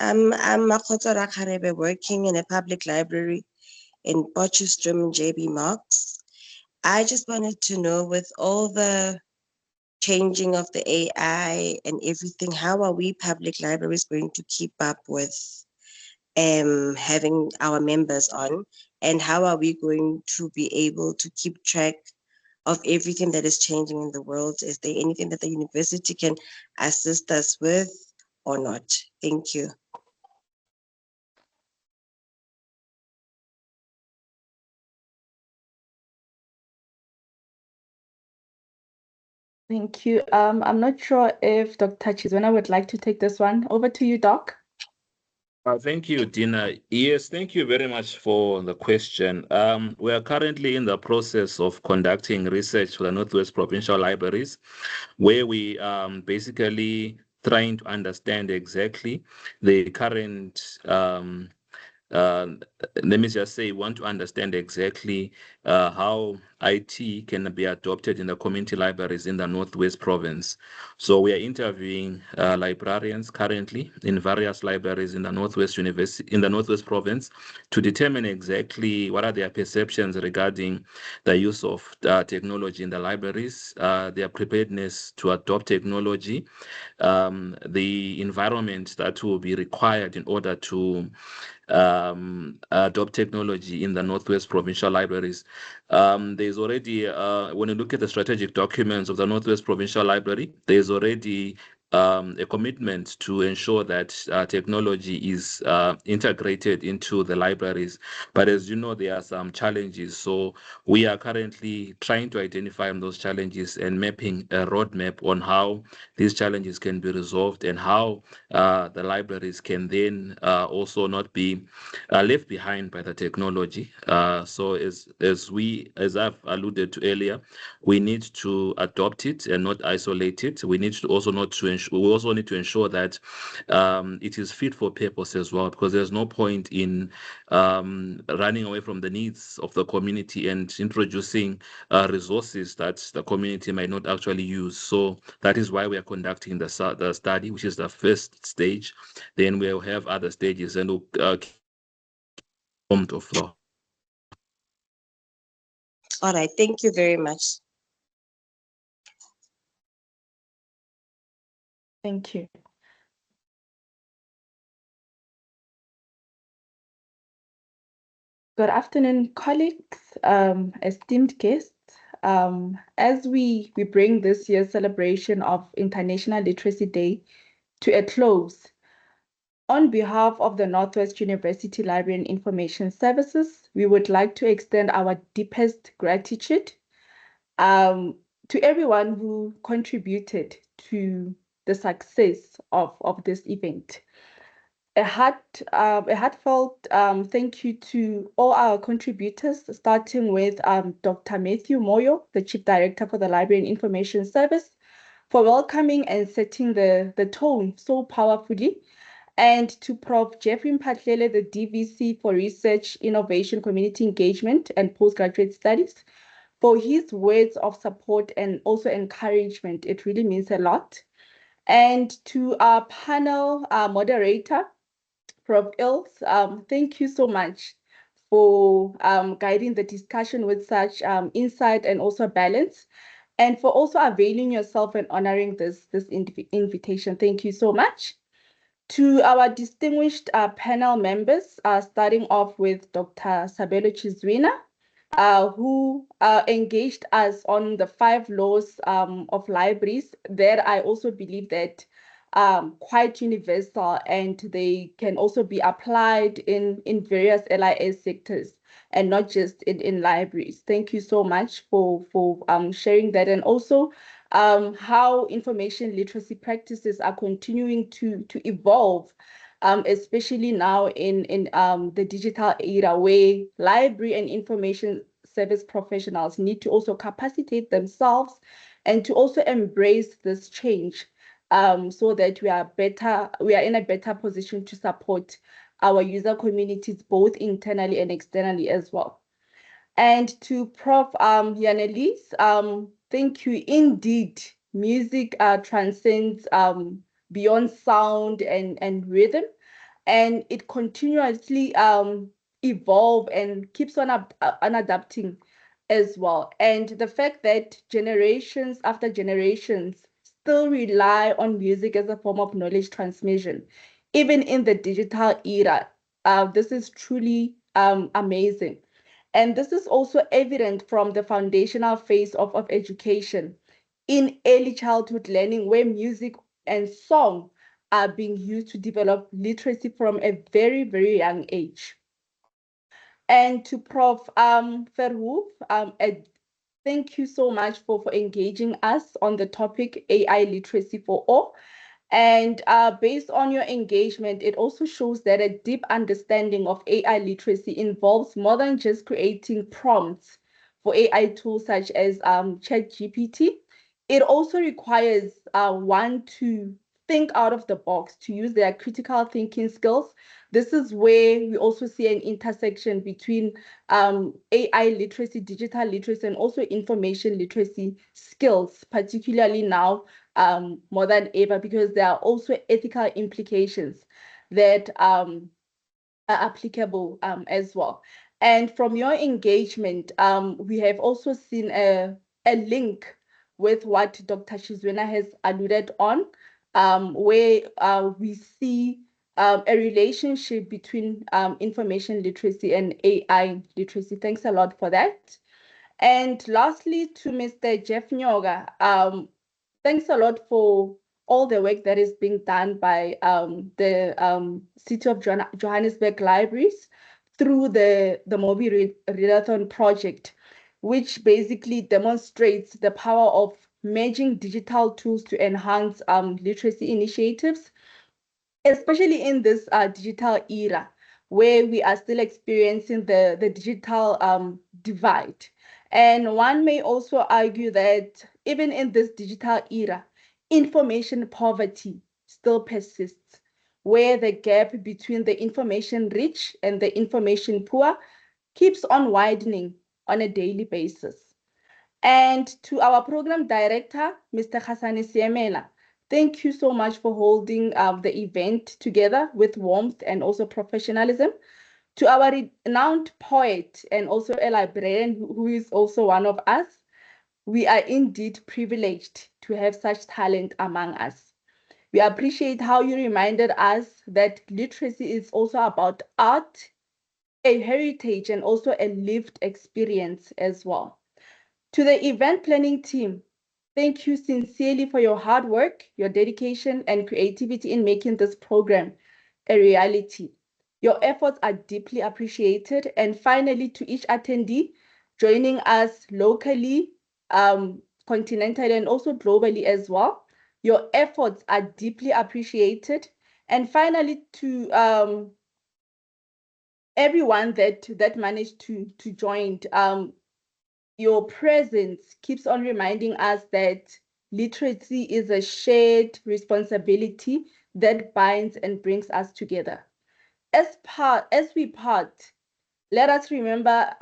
I'm Makotso Rakebe, working in a public library in Potchefstroom, JB Marks. I just wanted to know, with all the changing of the AI and everything, how are we public libraries going to keep up with having our members on? And how are we going to be able to keep track of everything that is changing in the world? Is there anything that the university can assist us with or not? Thank you. Thank you. I'm not sure if Dr. Chizwina would like to take this one. Over to you, Doc. Thank you, Dina. Yes, thank you very much for the question. We are currently in the process of conducting research for the Northwest Provincial Libraries, where we basically trying to understand exactly the current let me just say, want to understand exactly how IT can be adopted in the community libraries in the Northwest Province. So we are interviewing librarians currently in various libraries in the Northwest Province to determine exactly what are their perceptions regarding the use of technology in the libraries, their preparedness to adopt technology, the environment that will be required in order to adopt technology in the Northwest Provincial Libraries. There's already, when you look at the strategic documents of the Northwest Provincial Library, there's already a commitment to ensure that technology is integrated into the libraries. But as you know, there are some challenges. So we are currently trying to identify those challenges and mapping a roadmap on how these challenges can be resolved and how the libraries can then also not be left behind by the technology. So as I've alluded to earlier, we need to adopt it and not isolate it. We need to also we also need to ensure that it is fit for purpose as well, because there's no point in running away from the needs of the community and introducing resources that the community might not actually use. So that is why we are conducting the study, which is the first stage. Then we'll have other stages, and we'll of the. All right, thank you very much. Thank you. Good afternoon, colleagues, esteemed guests. As we bring this year's celebration of International Literacy Day to a close, on behalf of the Northwest University Library and Information Services, we would like to extend our deepest gratitude to everyone who contributed to the success of this event. A heartfelt thank you to all our contributors, starting with Dr. Mathew Moyo, the Chief Director for the Library and Information Service, for welcoming and setting the tone so powerfully, and to Prof Mphahlele, the DVC for Research, Innovation, Community Engagement, and Postgraduate Studies, for his words of support and also encouragement. It really means a lot. And to our panel moderator, Prof Ilse, thank you so much for guiding the discussion with such insight and also balance, and for also availing yourself and honoring this invitation. Thank you so much. To our distinguished panel members, starting off with Dr. Sabelo Chizwina, who engaged us on the 5 laws of libraries. That I also believe that quite universal, and they can also be applied in various LIS sectors and not just in libraries. Thank you so much for sharing that, and also how information literacy practices are continuing to evolve, especially now in the digital era, where library and information service professionals need to also capacitate themselves and to also embrace this change, so that we are in a better position to support our user communities, both internally and externally as well. And to Prof Janelize, thank you indeed. Music transcends beyond sound and rhythm, and it continuously evolve and keeps on adapting as well. And the fact that generations after generations still rely on music as a form of knowledge transmission, even in the digital era, this is truly amazing. And this is also evident from the foundational phase of education in early childhood learning, where music and song are being used to develop literacy from a very, very young age. And to Prof Verhoef, thank you so much for engaging us on the topic AI literacy for all. And based on your engagement, it also shows that a deep understanding of AI literacy involves more than just creating prompts for AI tools such as ChatGPT. It also requires one to think out of the box, to use their critical thinking skills, this is where we also see an intersection between AI literacy, digital literacy, and also information literacy skills, particularly now more than ever, because there are also ethical implications that are applicable as well. And from your engagement, we have also seen a link with what Dr. Chizwina has alluded on, where we see a relationship between information literacy and AI literacy. Thanks a lot for that. And lastly, to Mr. Jeff Nyoka, thanks a lot for all the work that is being done by the City of Johannesburg Libraries through the Mobireadathon project, which basically demonstrates the power of merging digital tools to enhance literacy initiatives, especially in this digital era where we are still experiencing the digital divide. And one may also argue that even in this digital era, information poverty still persists, where the gap between the information rich and the information poor keeps on widening on a daily basis. And to our program director, Mr. Hasani Siemela, thank you so much for holding the event together with warmth and also professionalism. To our renowned poet and also a librarian who is also one of us, we are indeed privileged to have such talent among us. We appreciate how you reminded us that literacy is also about art, a heritage, and also a lived experience as well. To the event planning team, thank you sincerely for your hard work, your dedication, and creativity in making this program a reality. Your efforts are deeply appreciated. And finally, to each attendee joining us locally, continentally, and also globally as well, your efforts are deeply appreciated. And finally, to everyone that managed to join, your presence keeps on reminding us that literacy is a shared responsibility that binds and brings us together. As we part, let us remember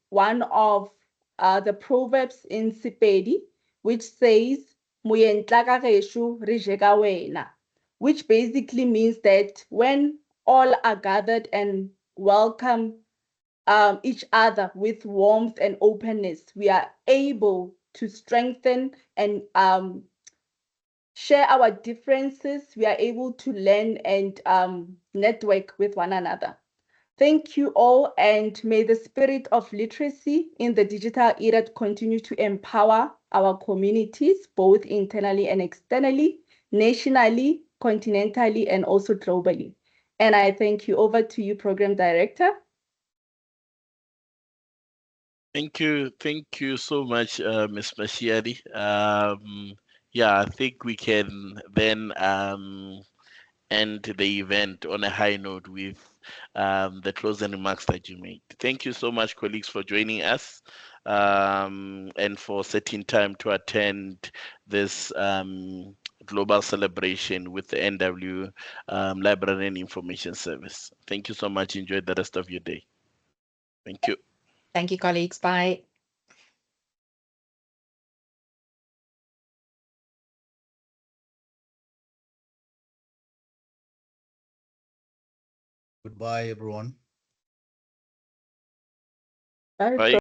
one of the proverbs in Sepedi, which says, "Moyentla ka gešo re je ka wena," which basically means that when all are gathered and welcome each other with warmth and openness, we are able to strengthen and share our differences. We are able to learn and network with one another. Thank you all, and may the spirit of literacy in the digital era continue to empower our communities, both internally and externally, nationally, continentally, and also globally. And I thank you. Over to you, Program Director. Thank you so much, Ms. Mashiyane. Yeah, I think we can then end the event on a high note with the closing remarks that you made. Thank you so much, colleagues, for joining us and for setting time to attend this global celebration with the NW Library and Information Service. Thank you so much. Enjoy the rest of your day. Thank you. Thank you, colleagues. Bye. Goodbye, everyone. Bye. Bye.